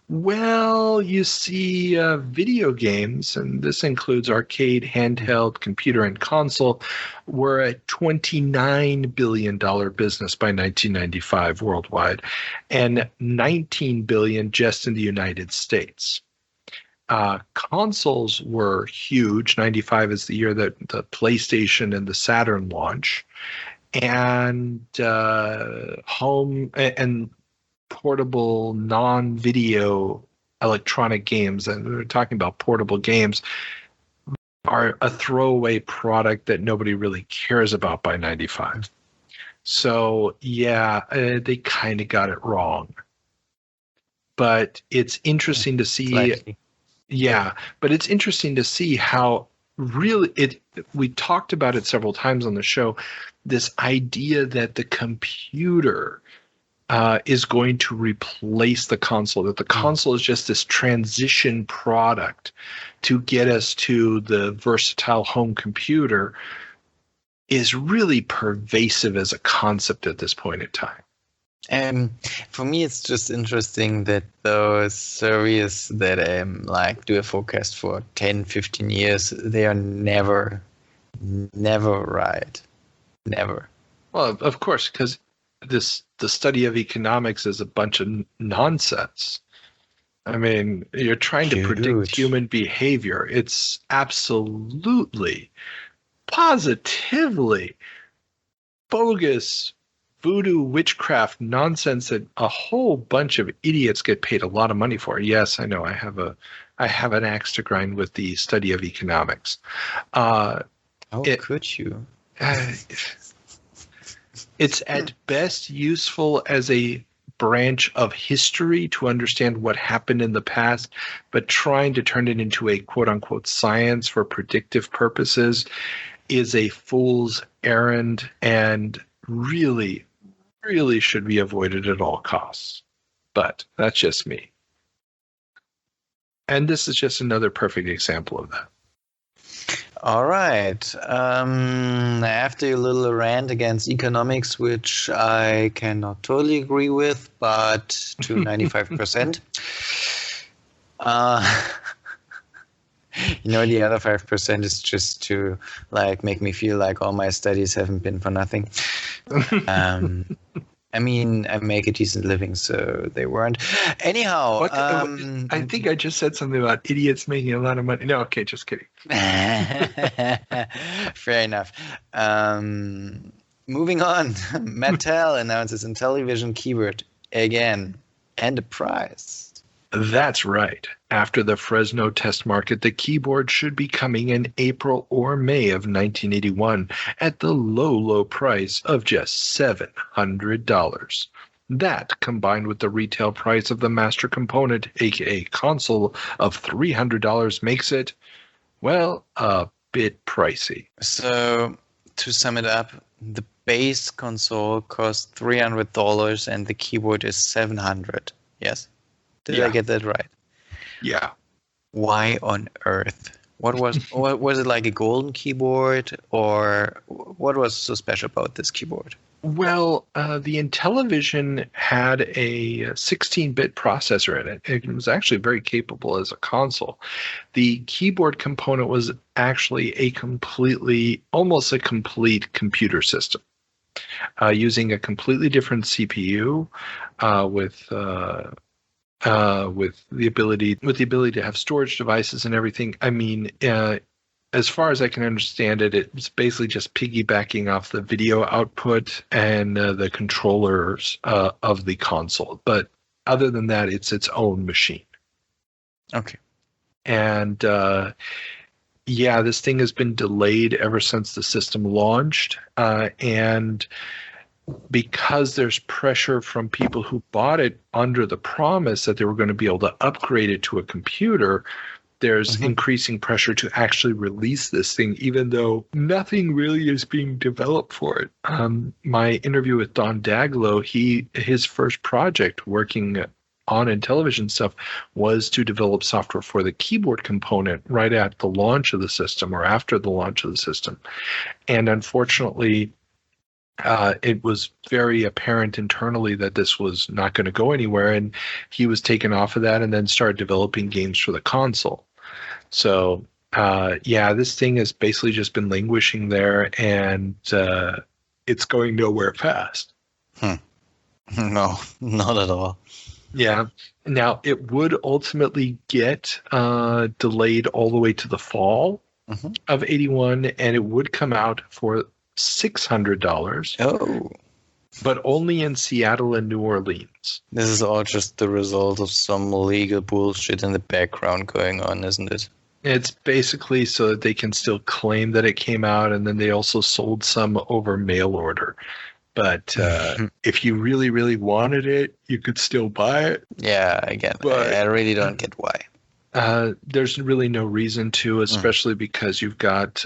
S1: Well, you see, video games, and this includes arcade, handheld, computer, and console, were a $29 billion business by 1995 worldwide, and $19 billion just in the United States. Consoles were huge. 95 is the year that the PlayStation and the Saturn launch, and home and portable non-video electronic games, and we're talking about portable games, are a throwaway product that nobody really cares about by 95. So they kind of got it wrong. But it's interesting to see.
S9: Slightly.
S1: Yeah, but it's interesting to see how really we talked about it several times on the show, this idea that the computer is going to replace the console, that the console is just this transition product to get us to the versatile home computer, is really pervasive as a concept at this point in time.
S9: For me, it's just interesting that those surveys that do a forecast for 10, 15 years, they are never right. Never.
S1: Well, of course, because the study of economics is a bunch of nonsense. I mean, you're trying to predict human behavior. It's absolutely, positively bogus voodoo witchcraft nonsense that a whole bunch of idiots get paid a lot of money for. Yes, I know. I have an axe to grind with the study of economics.
S9: How could you?
S1: It's at best useful as a branch of history to understand what happened in the past, but trying to turn it into a quote-unquote science for predictive purposes is a fool's errand and really, really should be avoided at all costs. But that's just me. And this is just another perfect example of that.
S9: All right. After a little rant against economics, which I cannot totally agree with, but to 95%. The other 5% is just to make me feel like all my studies haven't been for nothing. I make a decent living, so they weren't. Anyhow,
S1: I think I just said something about idiots making a lot of money. No, okay, just kidding.
S9: Fair enough. Moving on, Mattel announces Intellivision keyboard again, and a prize.
S1: That's right. After the Fresno test market, the keyboard should be coming in April or May of 1981 at the low price of just $700. That, combined with the retail price of the master component, aka console, of $300 makes it, well, a bit pricey.
S9: So, to sum it up, the base console costs $300 and the keyboard is $700. Yes? Did I get that right?
S1: Yeah.
S9: Why on earth? What was it, like a golden keyboard, or what was so special about this keyboard?
S1: Well, the Intellivision had a 16-bit processor in it. It was actually very capable as a console. The keyboard component was actually almost a complete computer system, using a completely different CPU with the ability to have storage devices and everything. As far as I can understand it, it's basically just piggybacking off the video output and the controllers of the console. But other than that, it's its own machine.
S9: Okay.
S1: And this thing has been delayed ever since the system launched. And because there's pressure from people who bought it under the promise that they were going to be able to upgrade it to a computer, there's increasing pressure to actually release this thing, even though nothing really is being developed for it. My interview with Don Daglow, his first project working on Intellivision stuff was to develop software for the keyboard component right at the launch of the system or after the launch of the system. And unfortunately, it was very apparent internally that this was not going to go anywhere, and he was taken off of that and then started developing games for the console. So, this thing has basically just been languishing there, and it's going nowhere fast.
S9: No, not at all.
S1: Yeah. Now, it would ultimately get delayed all the way to the fall of 81, and it would come out for $600.
S9: Oh.
S1: But only in Seattle and New Orleans.
S9: This is all just the result of some legal bullshit in the background going on, isn't it?
S1: It's basically so that they can still claim that it came out, and then they also sold some over mail order. But if you really, really wanted it, you could still buy it.
S9: Yeah, again, but I really don't get why.
S1: There's really no reason to, especially because you've got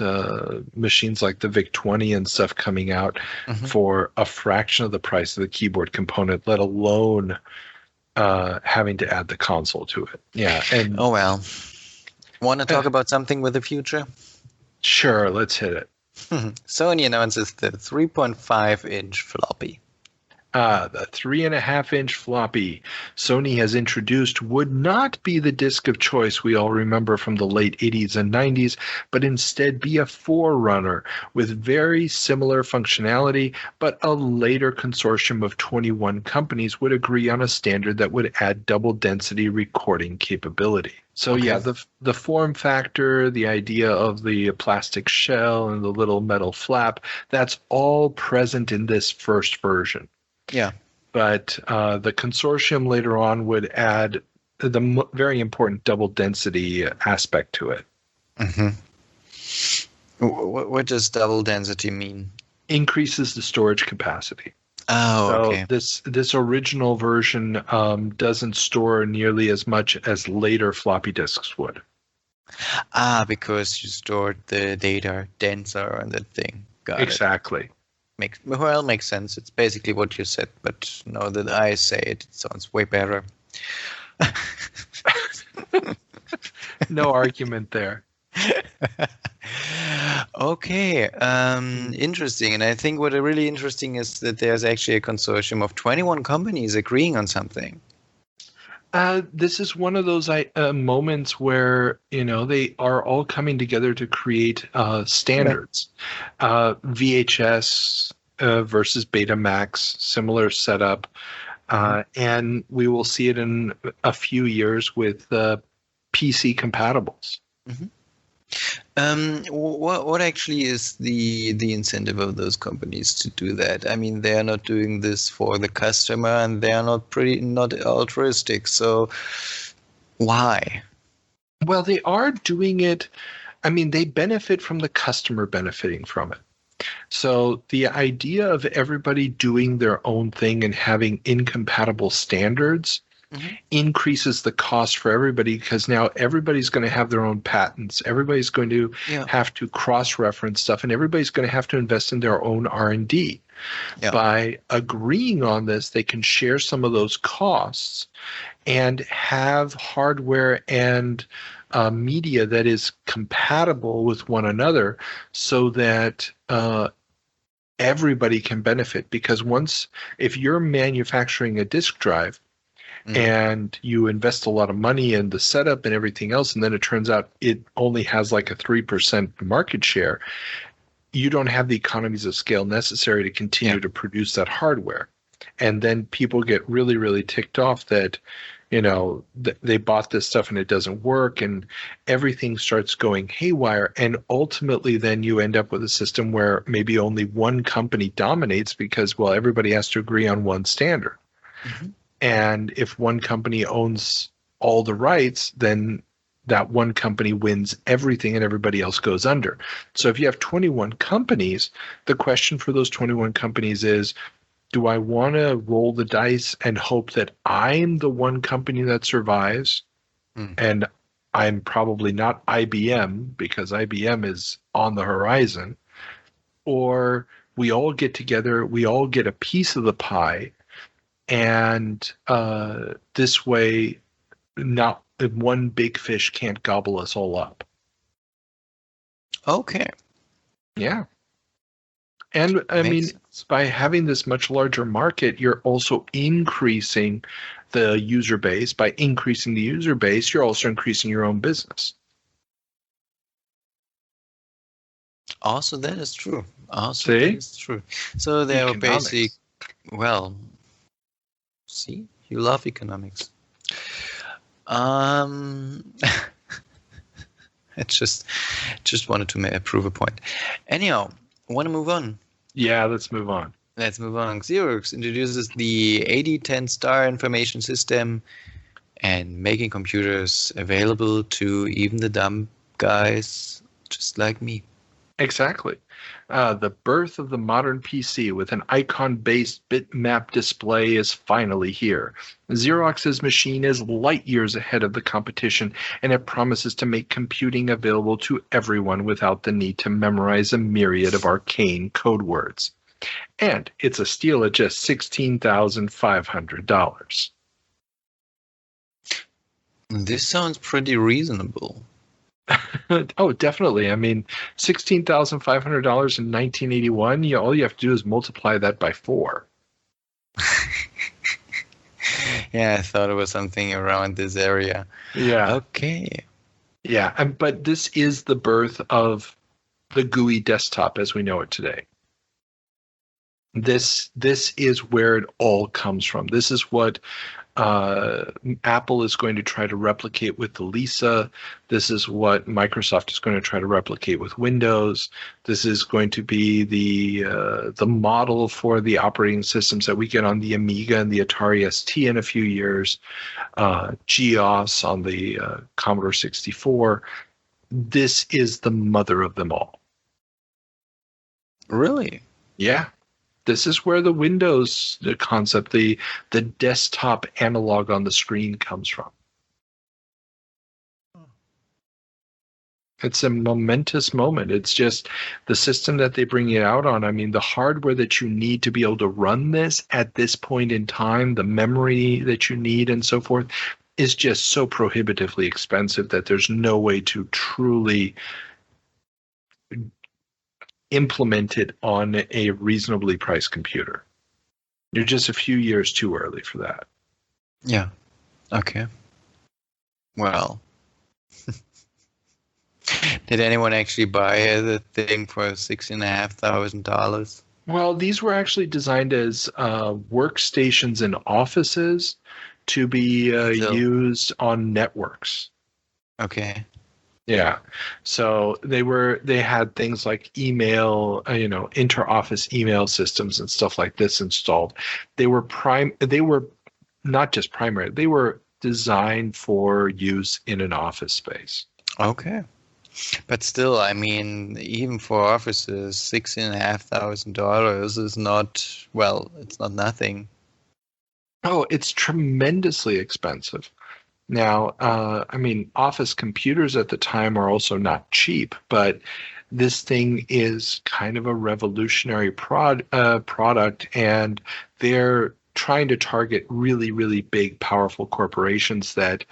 S1: machines like the VIC-20 and stuff coming out for a fraction of the price of the keyboard component, let alone having to add the console to it. Yeah. And
S9: oh, well. Want to talk about something with the future?
S1: Sure, let's hit it.
S9: Sony announces the 3.5-inch floppy.
S1: The 3.5-inch floppy Sony has introduced would not be the disc of choice we all remember from the late 80s and 90s, but instead be a forerunner with very similar functionality, but a later consortium of 21 companies would agree on a standard that would add double density recording capability. So the form factor, the idea of the plastic shell and the little metal flap, that's all present in this first version.
S9: Yeah.
S1: But the consortium later on would add the very important double density aspect to it.
S9: What does double density mean?
S1: increases the storage capacity.
S9: Oh, okay.
S1: So this original version doesn't store nearly as much as later floppy disks would.
S9: Because you stored the data denser on that thing. Got it.
S1: Exactly.
S9: Makes sense. It's basically what you said, but now that I say it, it sounds way better.
S1: No argument there.
S9: Okay, interesting. And I think what is really interesting is that there's actually a consortium of 21 companies agreeing on something.
S1: This is one of those moments where, they are all coming together to create standards. VHS versus Betamax, similar setup. And we will see it in a few years with PC compatibles.
S9: Mm-hmm. What actually is the incentive of those companies to do that? I mean, they are not doing this for the customer, and they are not altruistic. So, why?
S1: Well, they are doing it. I mean, they benefit from the customer benefiting from it. So the idea of everybody doing their own thing and having incompatible standards increases the cost for everybody, because now everybody's going to have their own patents. Everybody's going to have to cross-reference stuff, and everybody's going to have to invest in their own R&D. Yeah. By agreeing on this, they can share some of those costs and have hardware and media that is compatible with one another, so that everybody can benefit. Because if you're manufacturing a disk drive, and you invest a lot of money in the setup and everything else, and then it turns out it only has like a 3% market share, you don't have the economies of scale necessary to continue to produce that hardware. And then people get really, really ticked off that, they bought this stuff and it doesn't work, and everything starts going haywire. And ultimately, then you end up with a system where maybe only one company dominates because, well, everybody has to agree on one standard. Mm-hmm. And if one company owns all the rights, then that one company wins everything and everybody else goes under. So if you have 21 companies, the question for those 21 companies is, do I want to roll the dice and hope that I'm the one company that survives? And I'm probably not IBM, because IBM is on the horizon. Or we all get together, we all get a piece of the pie, and this way, not one big fish can't gobble us all up.
S9: Okay.
S1: Yeah. And I mean, by having this much larger market, you're also increasing the user base. By increasing the user base, you're also increasing your own business.
S9: Also, that is true.
S1: See?
S9: That is true. So they are basic. Well, see, you love economics. I just wanted to prove a point. Anyhow, want to move on?
S1: Yeah, let's move on.
S9: Xerox introduces the 8010 star information system and making computers available to even the dumb guys just like me.
S1: Exactly. The birth of the modern PC with an icon-based bitmap display is finally here. Xerox's machine is light years ahead of the competition, and it promises to make computing available to everyone without the need to memorize a myriad of arcane code words. And it's a steal at just $16,500.
S9: This sounds pretty reasonable.
S1: Oh, definitely. I mean, $16,500 in 1981, all you have to do is multiply that by 4.
S9: Yeah, I thought it was something around this area.
S1: Yeah.
S9: Okay.
S1: Yeah, but this is the birth of the GUI desktop as we know it today. This is where it all comes from. This is what Apple is going to try to replicate with the Lisa. This is what Microsoft is going to try to replicate with Windows. This is going to be the model for the operating systems that we get on the Amiga and the Atari ST in a few years. GEOS on the Commodore 64. This is the mother of them all.
S9: Really?
S1: Yeah. This is where the Windows the concept, the desktop analog on the screen comes from. It's a momentous moment. It's just the system that they bring it out on. I mean, the hardware that you need to be able to run this at this point in time, the memory that you need and so forth, is just so prohibitively expensive that there's no way to truly implement it on a reasonably priced computer. You're just a few years too early for that.
S9: Yeah. Okay. Well. Did anyone actually buy the thing for $6,500?
S1: Well, these were actually designed as workstations in offices to be used on networks.
S9: Okay.
S1: Yeah. So they had things like email, inter-office email systems and stuff like this installed. They were not just primary, they were designed for use in an office space.
S9: Okay. But still, I mean, even for offices, $6,500 is not, well, it's not nothing.
S1: Oh, it's tremendously expensive. Now, I mean, office computers at the time are also not cheap, but this thing is kind of a revolutionary product, and they're trying to target really, really big, powerful corporations that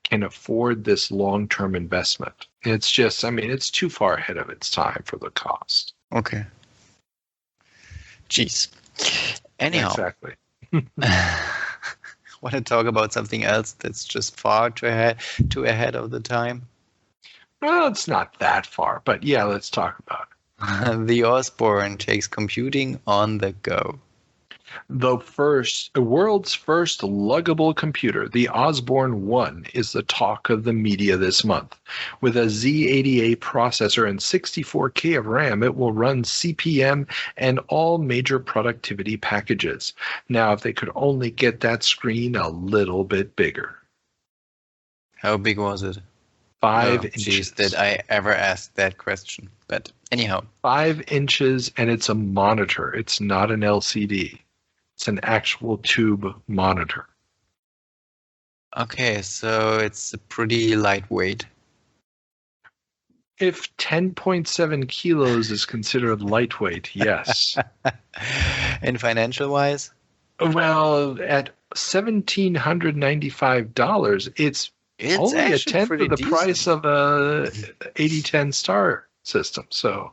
S1: can afford this long-term investment. It's just, I mean, it's too far ahead of its time for the cost.
S9: Okay. Jeez. Anyhow.
S1: Exactly.
S9: Want to talk about something else that's just far too ahead of the time?
S1: Well, it's not that far, but yeah, let's talk about it.
S9: The Osborne takes computing on the go.
S1: The world's first luggable computer, the Osborne 1, is the talk of the media this month. With a Z80A processor and 64K of RAM, it will run CP/M and all major productivity packages. Now, if they could only get that screen a little bit bigger.
S9: How big was it?
S1: 5 inches.
S9: Did I ever ask that question? But anyhow.
S1: 5 inches, and it's a monitor. It's not an LCD. It's an actual tube monitor.
S9: Okay, so it's pretty lightweight.
S1: If 10.7 kilos is considered lightweight, yes.
S9: And financial-wise?
S1: Well, at $1,795, it's only a tenth of the price of a 8010 Star system. So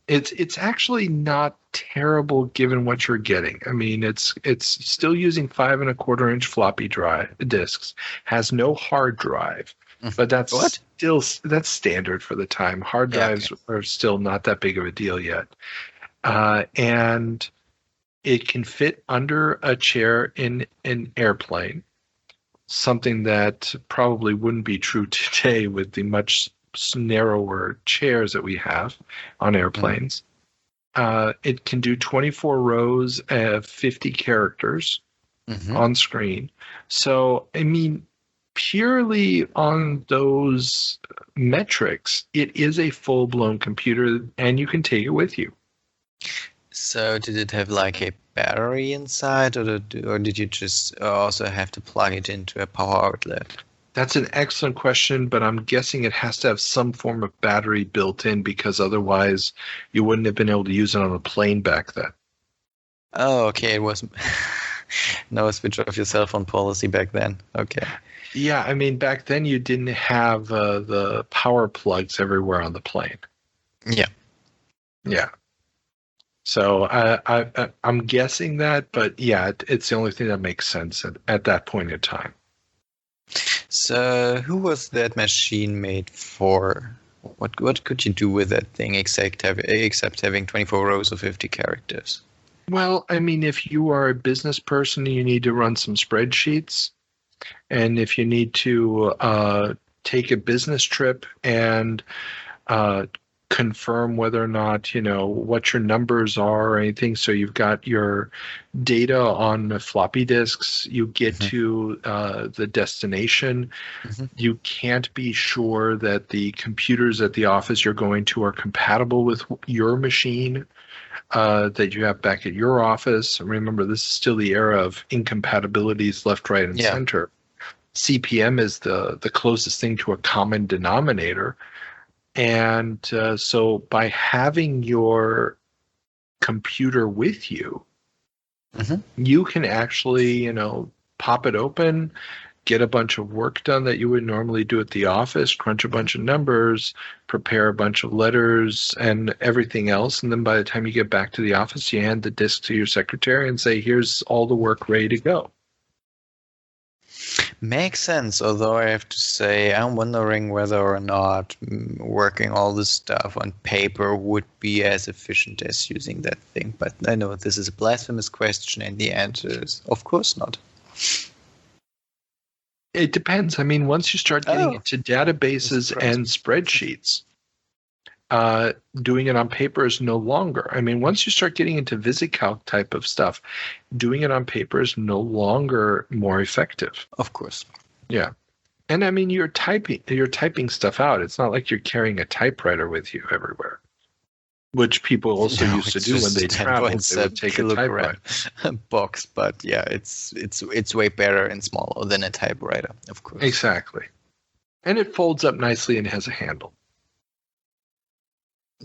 S1: it's actually not terrible given what you're getting. I mean, it's still using 5 1/4 inch floppy drive disks, has no hard drive, but that's that's standard for the time. Hard drives are still not that big of a deal yet, and it can fit under a chair in an airplane. Something that probably wouldn't be true today with the much narrower chairs that we have on airplanes. It can do 24 rows of 50 characters on screen. So, I mean, purely on those metrics, it is a full-blown computer, and you can take it with you.
S9: So did it have like a battery inside, or did you just also have to plug it into a power outlet?
S1: That's an excellent question, but I'm guessing it has to have some form of battery built in, because otherwise you wouldn't have been able to use it on a plane back then.
S9: Oh, okay. It was no switch off your cell phone policy back then. Okay.
S1: Yeah, I mean, back then you didn't have the power plugs everywhere on the plane.
S9: Yeah.
S1: Yeah. So I'm guessing that, but yeah, it's the only thing that makes sense at that point in time.
S9: So who was that machine made for? What could you do with that thing except having 24 rows of 50 characters?
S1: Well, I mean, if you are a business person, you need to run some spreadsheets. And if you need to take a business trip and confirm whether or not, what your numbers are or anything. So you've got your data on the floppy disks. You get to the destination. You can't be sure that the computers at the office you're going to are compatible with your machine. that you have back at your office. Remember, this is still the era of incompatibilities left, right, and center. CP/M is the closest thing to a common denominator. And so by having your computer with you, you can actually, pop it open, get a bunch of work done that you would normally do at the office, crunch a bunch of numbers, prepare a bunch of letters and everything else. And then by the time you get back to the office, you hand the disk to your secretary and say, here's all the work ready to go.
S9: Makes sense, although I have to say I'm wondering whether or not working all this stuff on paper would be as efficient as using that thing. But I know this is a blasphemous question, and the answer is, of course not.
S1: It depends. I mean, once you start getting into databases and spreadsheets, doing it on paper is no longer. I mean, once you start getting into VisiCalc type of stuff, doing it on paper is no longer more effective.
S9: Of course.
S1: Yeah. And I mean, you're typing stuff out. It's not like you're carrying a typewriter with you everywhere, which people also used to do when they traveled. They would take a typewriter
S9: box, but yeah, it's way better and smaller than a typewriter, of course.
S1: Exactly. And it folds up nicely and has a handle.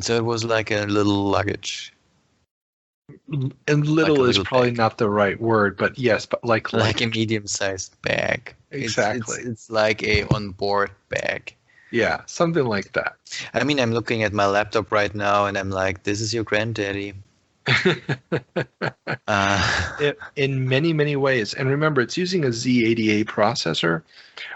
S9: So it was like a little luggage.
S1: And little is probably not the right word, but yes, but like
S9: a medium-sized bag.
S1: Exactly.
S9: It's like a on-board bag.
S1: Yeah, something like that.
S9: I mean, I'm looking at my laptop right now, and I'm like, this is your granddaddy.
S1: In many, many ways. And remember, it's using a Z80A processor,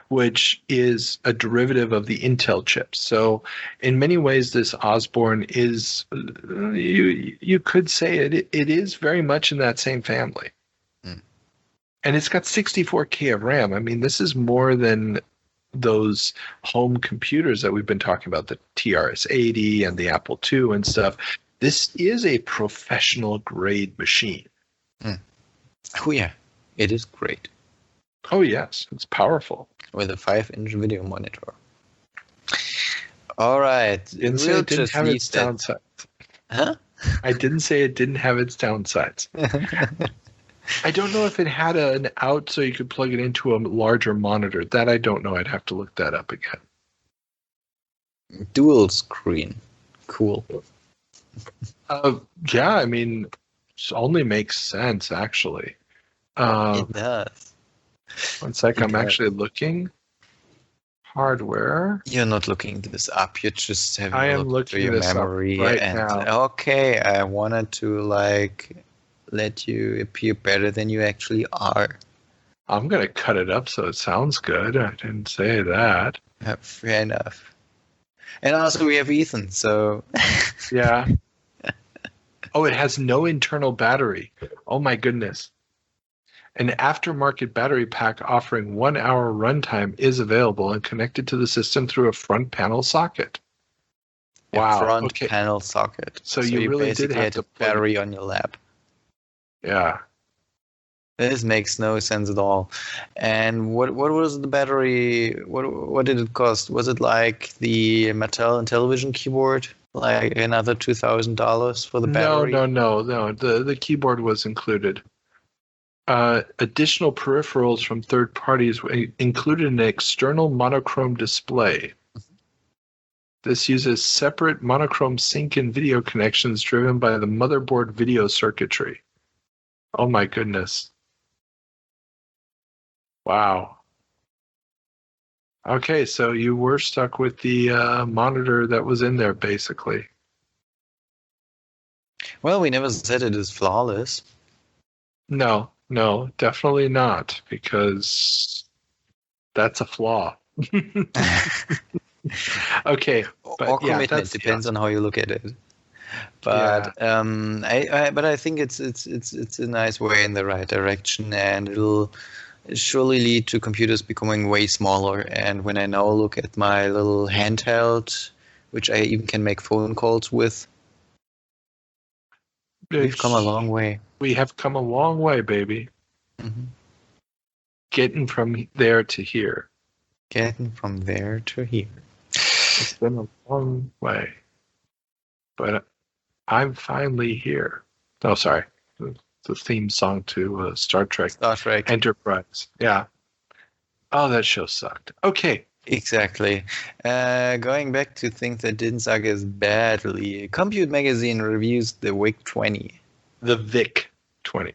S1: which is a derivative of the Intel chips. So in many ways, this Osborne is, you could say it is very much in that same family. And it's got 64K of RAM. I mean, this is more than those home computers that we've been talking about, the TRS-80 and the Apple II and stuff. This is a professional grade machine.
S9: Oh yeah, it is great.
S1: Oh yes, it's powerful.
S9: With a 5-inch video monitor. All right.
S1: Didn't say it didn't have its downsides.
S9: Huh?
S1: I didn't say it didn't have its downsides. I don't know if it had an out so you could plug it into a larger monitor. That I don't know. I'd have to look that up again.
S9: Dual screen. Cool.
S1: Yeah, I mean, it only makes sense, actually.
S9: It does.
S1: One sec, I'm actually looking. Hardware.
S9: You're not looking this up. You're just having
S1: I am
S9: a look
S1: looking
S9: through your
S1: this
S9: memory.
S1: up right
S9: and
S1: now.
S9: Okay, I wanted to let you appear better than you actually are.
S1: I'm going to cut it up so it sounds good. I didn't say that.
S9: Fair enough. And also we have Ethan, so...
S1: Yeah. Oh, it has no internal battery. Oh my goodness. An aftermarket battery pack offering 1 hour runtime is available and connected to the system through a front panel socket. Wow.
S9: Front panel socket.
S1: So you really did have
S9: a battery on your lap.
S1: Yeah.
S9: This makes no sense at all. And what was the battery? What did it cost? Was it like the Mattel Intellivision keyboard? Like another $2,000 for the battery?
S1: No. The keyboard was included. Additional peripherals from third parties included an external monochrome display. This uses separate monochrome sync and video connections driven by the motherboard video circuitry. Oh my goodness. Wow. Okay, so you were stuck with the monitor that was in there, basically.
S9: Well, we never said it is flawless.
S1: No, definitely not, because that's a flaw. Okay, but
S9: or commitment depends on how you look at it. But I think it's a nice way in the right direction, and it'll surely lead to computers becoming way smaller. And when I now look at my little handheld, which I even can make phone calls with, we've come a long way.
S1: We have come a long way, baby.
S9: Mm-hmm.
S1: Getting from there to here.
S9: Getting from there to here.
S1: It's been a long way. But I'm finally here. Oh, sorry. The theme song to Star Trek.
S9: Star Trek.
S1: Enterprise. Yeah. Oh, that show sucked. Okay.
S9: Exactly. Going back to things that didn't suck as badly. Compute Magazine reviews the VIC 20.
S1: The VIC 20.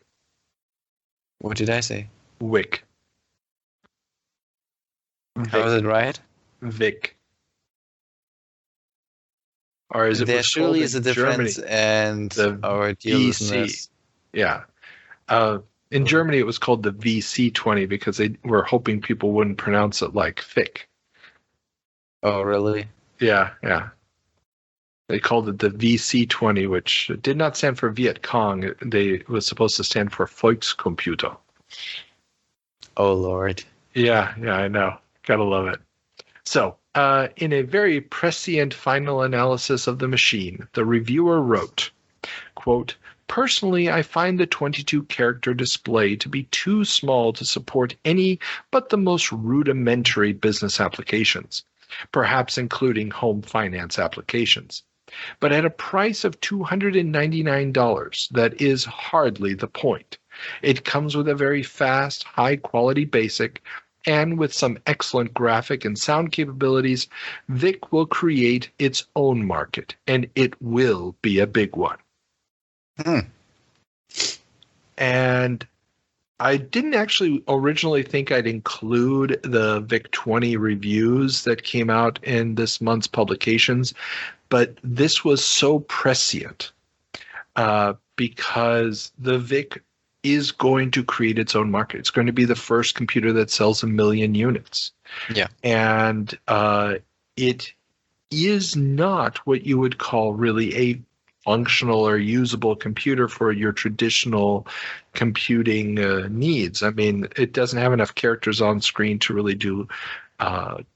S9: What did I say?
S1: VIC.
S9: How is it right?
S1: VIC. Or is it?
S9: There surely is a difference,
S1: Germany,
S9: and our dear listeners.
S1: Yeah. In Germany, it was called the VC20 because they were hoping people wouldn't pronounce it like thick.
S9: Oh, really?
S1: Yeah. They called it the VC20, which did not stand for Viet Cong. It was supposed to stand for Volkscomputer.
S9: Oh, Lord.
S1: Yeah, I know. Gotta love it. So, in a very prescient final analysis of the machine, the reviewer wrote, quote, "Personally, I find the 22-character display to be too small to support any but the most rudimentary business applications, perhaps including home finance applications. But at a price of $299, that is hardly the point. It comes with a very fast, high-quality BASIC, and with some excellent graphic and sound capabilities, VIC will create its own market, and it will be a big one." And I didn't actually originally think I'd include the VIC 20 reviews that came out in this month's publications, but this was so prescient because the VIC is going to create its own market. It's going to be the first computer that sells 1 million units.
S9: Yeah.
S1: And it is not what you would call really a functional or usable computer for your traditional computing needs. I mean, it doesn't have enough characters on screen to really do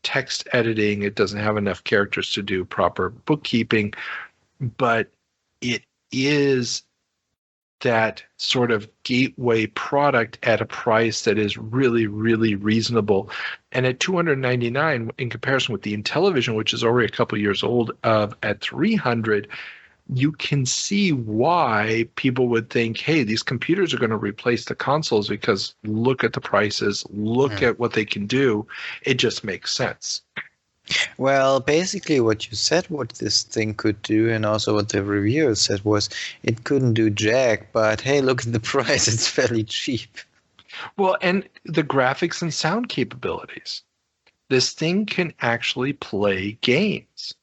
S1: text editing. It doesn't have enough characters to do proper bookkeeping, but it is that sort of gateway product at a price that is really, really reasonable. And at $299, in comparison with the Intellivision, which is already a couple years old, at $300, you can see why people would think, hey, these computers are going to replace the consoles because look at the prices, look at what they can do. It just makes sense.
S9: Well, basically what you said what this thing could do, and also what the reviewer said, was it couldn't do jack, but hey, look at the price. It's fairly cheap.
S1: Well, and the graphics and sound capabilities. This thing can actually play games.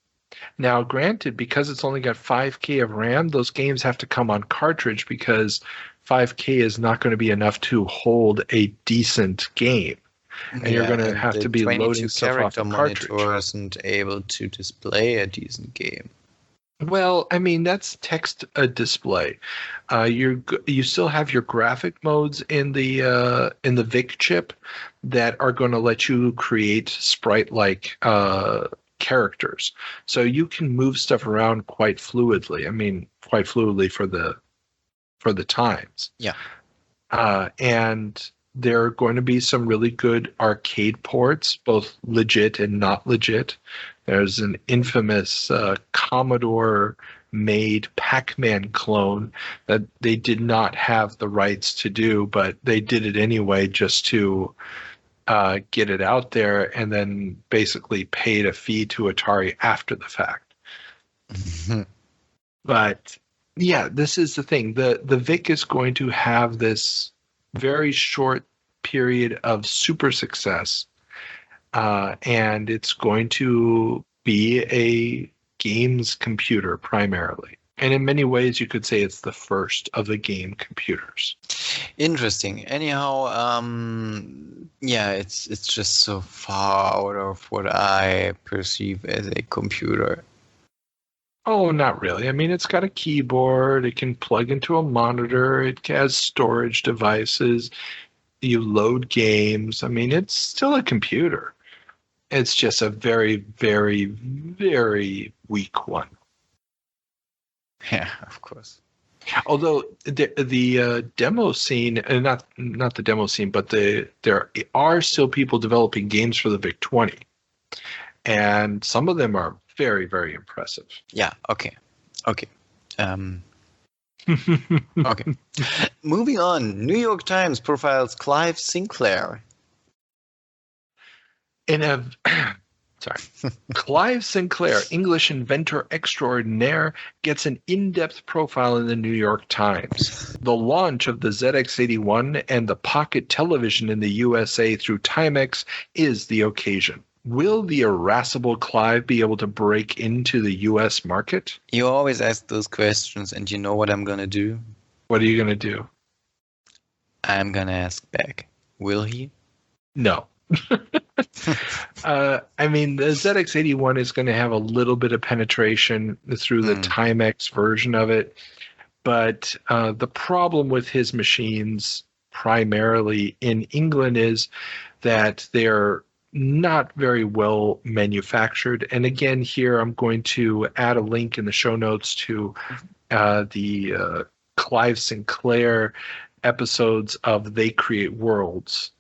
S1: Now, granted, because it's only got 5K of RAM, those games have to come on cartridge because 5K is not going to be enough to hold a decent game. And you're going to have to be loading stuff off the cartridge.
S9: The monitor isn't able to display a decent game.
S1: Well, I mean, that's text display. You still have your graphic modes in the VIC chip that are going to let you create sprite-like characters. So you can move stuff around quite fluidly. I mean, quite fluidly for the times.
S9: Yeah.
S1: And there are going to be some really good arcade ports, both legit and not legit. There's an infamous Commodore-made Pac-Man clone that they did not have the rights to do, but they did it anyway just to get it out there, and then basically paid a fee to Atari after the fact. But yeah, this is the thing. The VIC is going to have this very short period of super success, and it's going to be a games computer primarily. And in many ways, you could say it's the first of the game computers.
S9: Interesting. Anyhow, yeah, it's just so far out of what I perceive as a computer.
S1: Oh, not really. I mean, it's got a keyboard. It can plug into a monitor. It has storage devices. You load games. I mean, it's still a computer. It's just a very, very, very weak one.
S9: Yeah, of course.
S1: Although the demo scene, not the demo scene, but there are still people developing games for the VIC 20, and some of them are very, very impressive.
S9: Yeah. Okay. Okay. Moving on. New York Times profiles Clive Sinclair.
S1: Clive Sinclair, English inventor extraordinaire, gets an in-depth profile in the New York Times. The launch of the ZX81 and the pocket television in the USA through Timex is the occasion. Will the irascible Clive be able to break into the US market?
S9: You always ask those questions, and you know what I'm going to do?
S1: What are you going to do?
S9: I'm going to ask back. Will he?
S1: No. I mean, the ZX81 is going to have a little bit of penetration through the Timex version of it, but the problem with his machines, primarily in England, is that they're not very well manufactured. And again, here I'm going to add a link in the show notes to the Clive Sinclair episodes of They Create Worlds.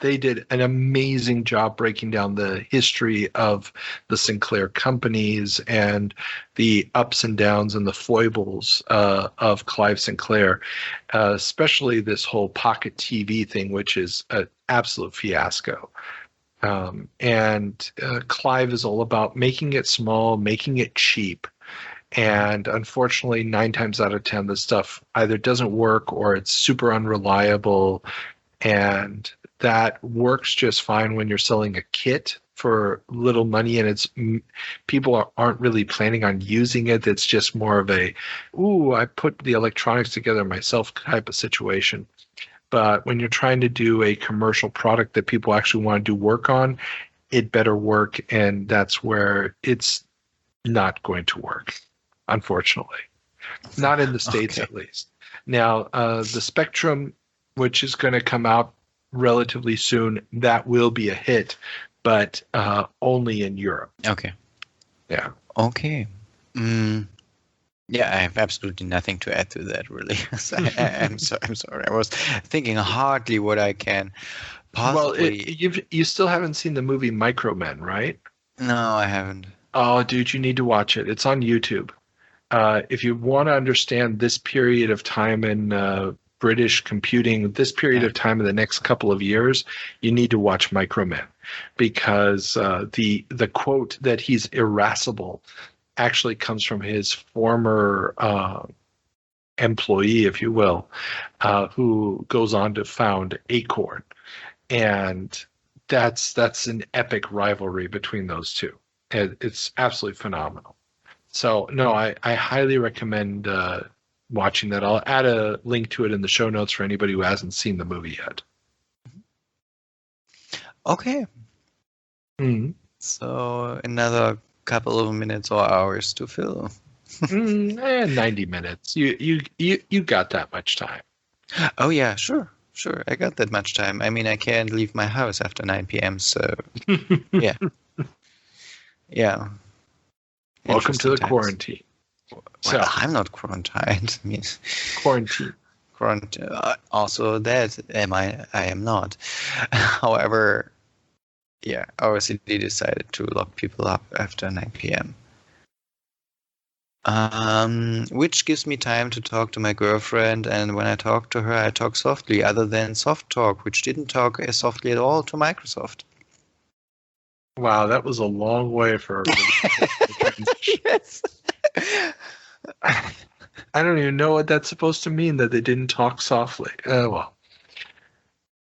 S1: They did an amazing job breaking down the history of the Sinclair companies and the ups and downs and the foibles of Clive Sinclair, especially this whole pocket TV thing, which is an absolute fiasco. And Clive is all about making it small, making it cheap. And unfortunately, 9 times out of 10, the stuff either doesn't work or it's super unreliable. And that works just fine when you're selling a kit for little money and it's people aren't really planning on using it. It's just more of a, I put the electronics together myself type of situation. But when you're trying to do a commercial product that people actually want to do work on, it better work. And that's where it's not going to work, unfortunately. Not in the States, at least. Now, the Spectrum, which is going to come out relatively soon, that will be a hit, but only in Europe.
S9: Okay.
S1: Yeah.
S9: Okay. Yeah, I have absolutely nothing to add to that, really. I'm sorry. I was thinking hardly what I can possibly.
S1: Well, you still haven't seen the movie Micromen, right?
S9: No, I haven't.
S1: Oh, dude, you need to watch it. It's on YouTube. If you want to understand this period of time in British computing, this period of time in the next couple of years, you need to watch Micromen, because the quote that he's irascible actually comes from his former employee, if you will, who goes on to found Acorn. And that's an epic rivalry between those two. It's absolutely phenomenal. So, no, I highly recommend watching that. I'll add a link to it in the show notes for anybody who hasn't seen the movie yet.
S9: Okay. So, another couple of minutes or hours to fill.
S1: 90 minutes. You got that much time.
S9: Oh, yeah, sure. I got that much time. I mean, I can't leave my house after 9 p.m., so yeah. Yeah.
S1: Welcome to the quarantine.
S9: Well, I'm not quarantined. I mean,
S1: quarantine.
S9: Also, that I am not. However, yeah, our city decided to lock people up after 9 p.m. Which gives me time to talk to my girlfriend, and when I talk to her, I talk softly, other than Soft Talk, which didn't talk as softly at all to Microsoft.
S1: Wow, that was a long way for a transition.
S9: Yes.
S1: I don't even know what that's supposed to mean, that they didn't talk softly. Well.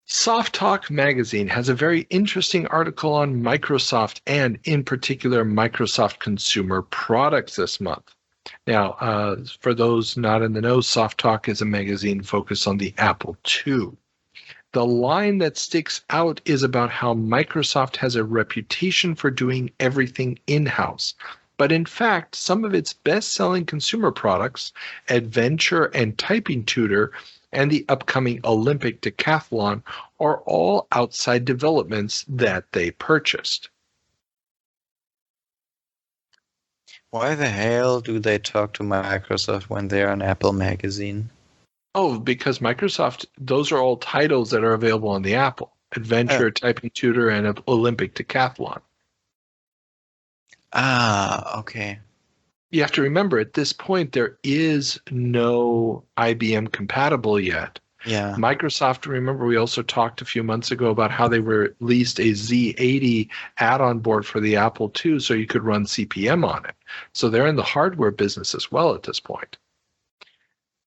S1: Soft Talk magazine has a very interesting article on Microsoft and, in particular, Microsoft consumer products this month. Now, for those not in the know, Soft Talk is a magazine focused on the Apple II. The line that sticks out is about how Microsoft has a reputation for doing everything in-house. But in fact, some of its best-selling consumer products, Adventure and Typing Tutor, and the upcoming Olympic Decathlon, are all outside developments that they purchased.
S9: Why the hell do they talk to Microsoft when they're an Apple magazine?
S1: Oh, because Microsoft, those are all titles that are available on the Apple. Adventure, Typing Tutor, and Olympic Decathlon.
S9: Ah, okay.
S1: you have to remember at this point there is no IBM compatible yet.
S9: Yeah.
S1: Microsoft, remember we also talked a few months ago about how they released a Z80 add-on board for the Apple II so you could run CP/M on it. So they're in the hardware business as well at this point.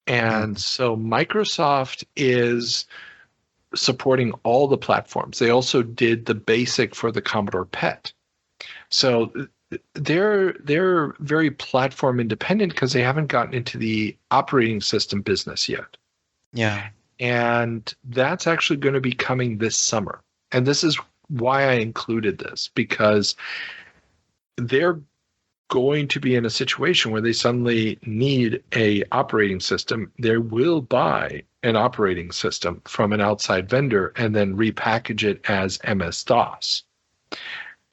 S1: And so Microsoft is supporting all the platforms. They also did the basic for the Commodore PET. So they're very platform independent because they haven't gotten into the operating system business yet.
S9: Yeah.
S1: And that's actually going to be coming this summer. And this is why I included this, because they're going to be in a situation where they suddenly need a operating system. They will buy an operating system from an outside vendor and then repackage it as MS-DOS.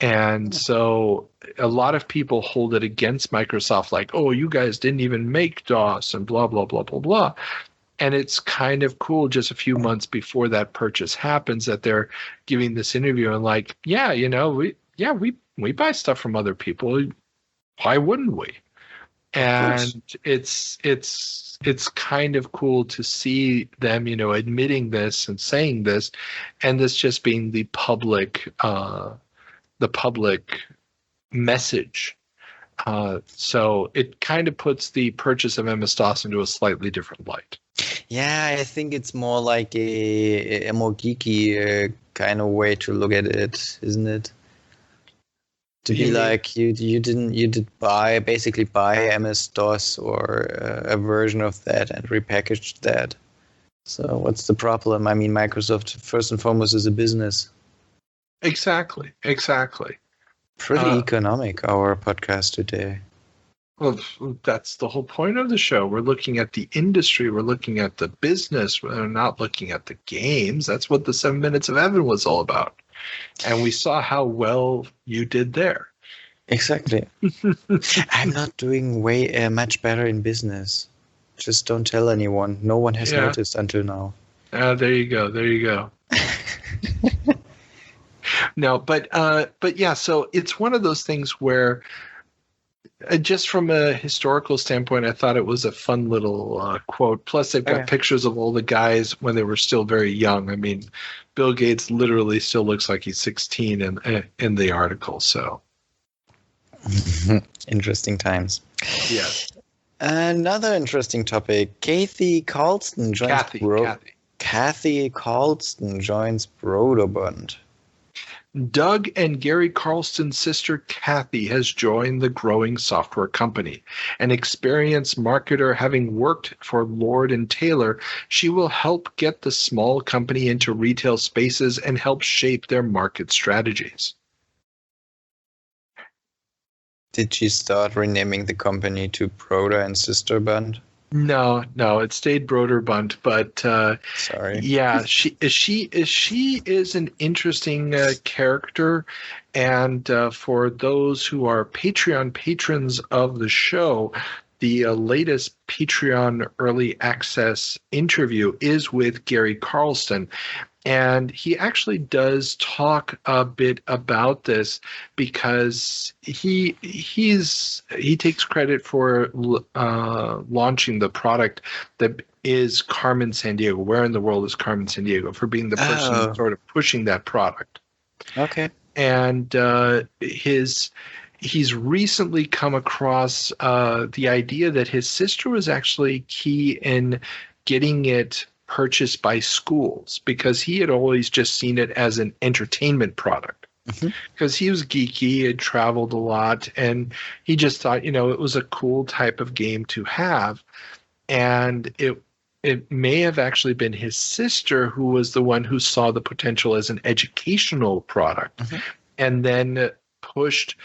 S1: And so a lot of people hold it against Microsoft like, oh, you guys didn't even make DOS and blah, blah, blah, blah, blah. And it's kind of cool just a few months before that purchase happens that they're giving this interview and like, yeah, you know, we buy stuff from other people. Why wouldn't we? And it's kind of cool to see them, you know, admitting this and saying this, and this just being the public message. So it kind of puts the purchase of MS-DOS into a slightly different light.
S9: Yeah, I think it's more like a more geeky kind of way to look at it, isn't it? To be like you did basically buy MS-DOS or a version of that and repackaged that. So what's the problem? I mean, Microsoft first and foremost is a business.
S1: Exactly.
S9: Pretty economic, our podcast today.
S1: Well, that's the whole point of the show. We're looking at the industry. We're looking at the business. We're not looking at the games. That's what the 7 Minutes of Evan was all about. And we saw how well you did there.
S9: Exactly. I'm not doing much better in business. Just don't tell anyone. No one has noticed until now.
S1: There you go. No, but yeah, so it's one of those things where just from a historical standpoint, I thought it was a fun little quote. Plus, they've got pictures of all the guys when they were still very young. I mean, Bill Gates literally still looks like he's 16 in the article. So
S9: interesting times.
S1: Yes.
S9: Another interesting topic. Kathy Carlston joins Kathy Carlston joins Broderbund.
S1: Doug and Gary Carlston's sister Kathy has joined the growing software company. An experienced marketer having worked for Lord & Taylor, she will help get the small company into retail spaces and help shape their market strategies.
S9: Did she start renaming the company to Broder and Sister Bund?
S1: No, it stayed Broderbund, but
S9: sorry.
S1: Yeah, she is an interesting character, and for those who are Patreon patrons of the show, the latest Patreon early access interview is with Gary Carlston. And he actually does talk a bit about this because he takes credit for launching the product that is Carmen Sandiego. Where in the world is Carmen Sandiego? For being the person sort of pushing that product.
S9: Okay.
S1: And he's recently come across the idea that his sister was actually key in getting it purchased by schools, because he had always just seen it as an entertainment product. Because he was geeky, had traveled a lot, and he just thought, it was a cool type of game to have. And it may have actually been his sister who was the one who saw the potential as an educational product, and then pushed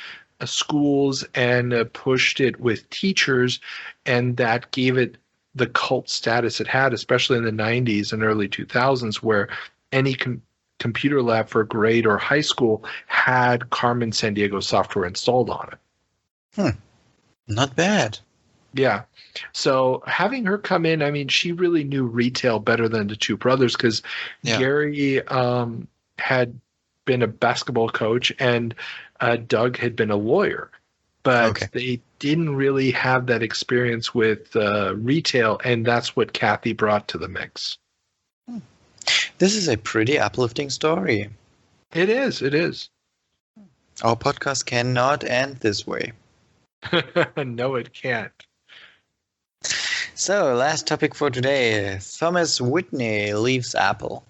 S1: schools and pushed it with teachers, and that gave it the cult status it had, especially in the 90s and early 2000s, where any computer lab for grade or high school had Carmen Sandiego software installed on it.
S9: Not bad.
S1: Yeah. So having her come in, I mean, she really knew retail better than the two brothers, because Gary had been a basketball coach and Doug had been a lawyer. But they didn't really have that experience with retail, and that's what Kathy brought to the mix.
S9: This is a pretty uplifting story.
S1: It is. It is.
S9: Our podcast cannot end this way.
S1: No, it can't.
S9: So, last topic for today. Thomas Whitney leaves Apple.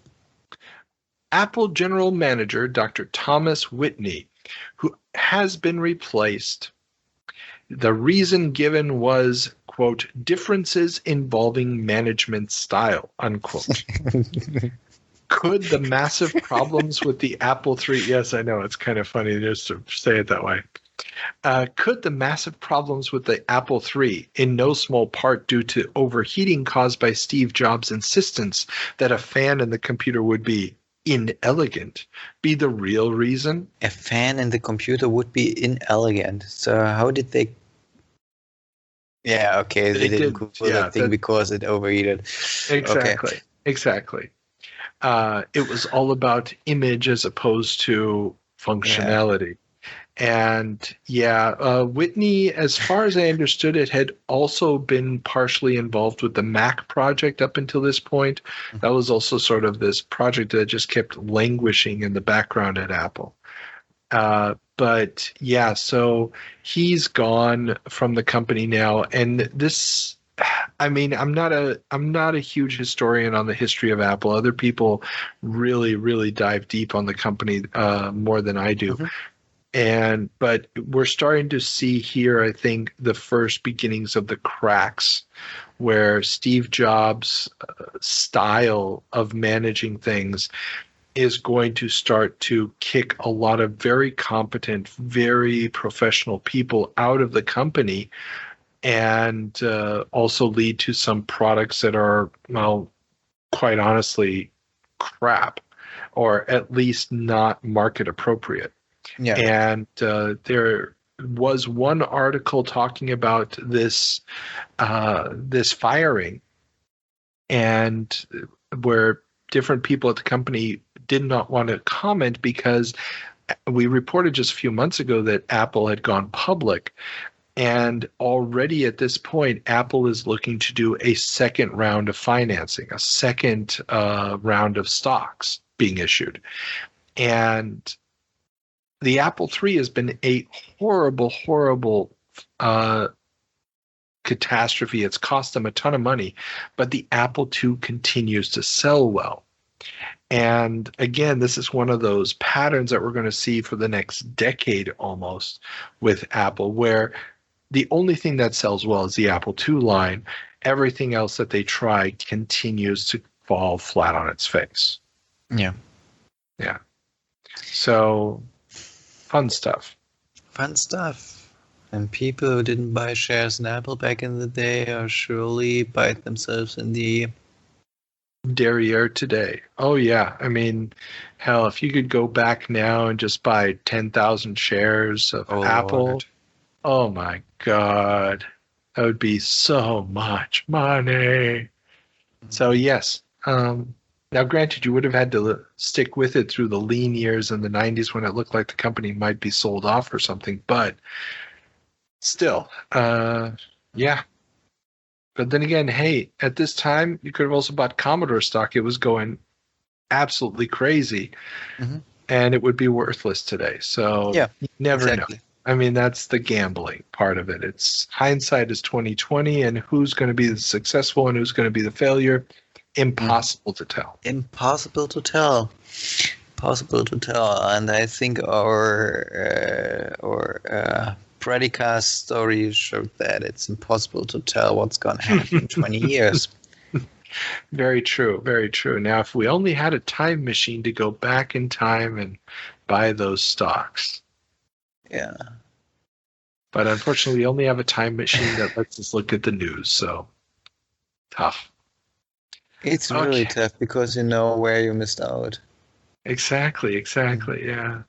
S1: Apple General Manager Dr. Thomas Whitney, who has been replaced. The reason given was, quote, differences involving management style, unquote. Could the massive problems with the Apple III, yes, I know, it's kind of funny just to say it that way. Could the massive problems with the Apple III, in no small part due to overheating caused by Steve Jobs' insistence that a fan in the computer would be inelegant, be the real reason?
S9: A fan in the computer would be inelegant. So how did they... Yeah, okay, they didn't cool that thing because it overheated.
S1: Exactly,
S9: okay.
S1: Exactly. It was all about image as opposed to functionality. Yeah. And Whitney, as far as I understood it, had also been partially involved with the Mac project up until this point. That was also sort of this project that just kept languishing in the background at Apple. But yeah, so he's gone from the company now, and this, I mean, I'm not a huge historian on the history of Apple. Other people really, really dive deep on the company more than I do. But we're starting to see here, I think, the first beginnings of the cracks where Steve Jobs' style of managing things is going to start to kick a lot of very competent, very professional people out of the company, and also lead to some products that are, well, quite honestly, crap, or at least not market appropriate. Yeah. And there was one article talking about this firing, and where different people at the company did not want to comment because we reported just a few months ago that Apple had gone public. And already at this point, Apple is looking to do a second round of financing, a second round of stocks being issued. And the Apple III has been a horrible, horrible catastrophe. It's cost them a ton of money, but the Apple II continues to sell well. And again, this is one of those patterns that we're going to see for the next decade almost with Apple, where the only thing that sells well is the Apple II line. Everything else that they try continues to fall flat on its face.
S9: Yeah.
S1: Yeah. So, fun stuff.
S9: Fun stuff. And people who didn't buy shares in Apple back in the day are surely bite themselves in the
S1: derriere today. Oh, yeah. I mean, hell, if you could go back now and just buy 10,000 shares of Apple, Lord. Oh my God, that would be so much money. So, yes. Now, granted, you would have had to stick with it through the lean years in the 90s when it looked like the company might be sold off or something, but still, yeah. But then again, hey, at this time, you could have also bought Commodore stock. It was going absolutely crazy, and it would be worthless today. So
S9: yeah,
S1: you never know. I mean, that's the gambling part of it. It's hindsight is 20/20, and who's going to be the successful and who's going to be the failure? Impossible to tell.
S9: Impossible to tell. Possible to tell. And I think our Predicast story showed that it's impossible to tell what's going to happen in 20 years.
S1: Very true. Very true. Now, if we only had a time machine to go back in time and buy those stocks.
S9: Yeah.
S1: But unfortunately, we only have a time machine that lets us look at the news. So, tough.
S9: It's really tough because you know where you missed out.
S1: Exactly. Yeah.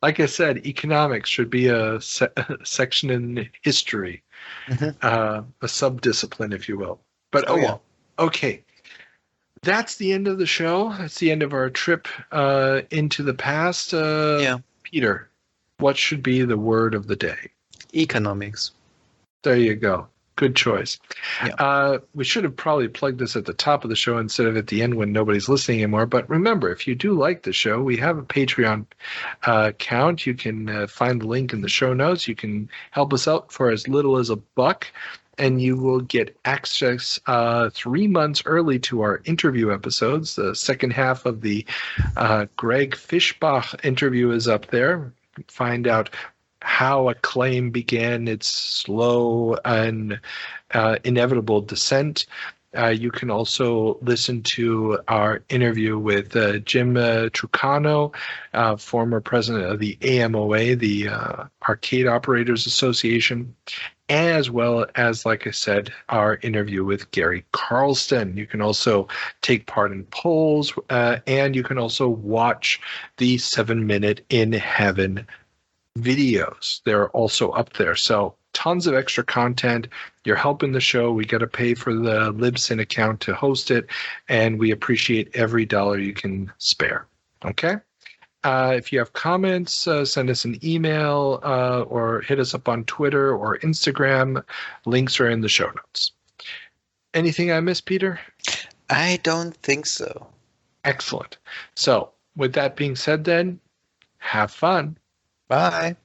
S1: Like I said, economics should be a section in history, a subdiscipline, if you will. But well. Okay. That's the end of the show. That's the end of our trip into the past. Peter, what should be the word of the day?
S9: Economics.
S1: There you go. Good choice.
S9: Yeah.
S1: We should have probably plugged this at the top of the show instead of at the end when nobody's listening anymore. But remember, if you do like the show, we have a Patreon account. You can find the link in the show notes. You can help us out for as little as $1, and you will get access 3 months early to our interview episodes. The second half of the Greg Fischbach interview is up there. Find out how Acclaim began its slow and inevitable descent. You can also listen to our interview with Jim Trucano, former president of the AMOA, the Arcade Operators Association, as well as, like I said, our interview with Gary Carlston. You can also take part in polls, and you can also watch the 7-Minute in Heaven videos. They're also up there. So tons of extra content. You're helping the show. We got to pay for the Libsyn account to host it, and we appreciate every dollar you can spare. Okay? If you have comments, send us an email or hit us up on Twitter or Instagram. Links are in the show notes. Anything I missed, Peter?
S9: I don't think so.
S1: Excellent. So with that being said then, have fun.
S9: Bye.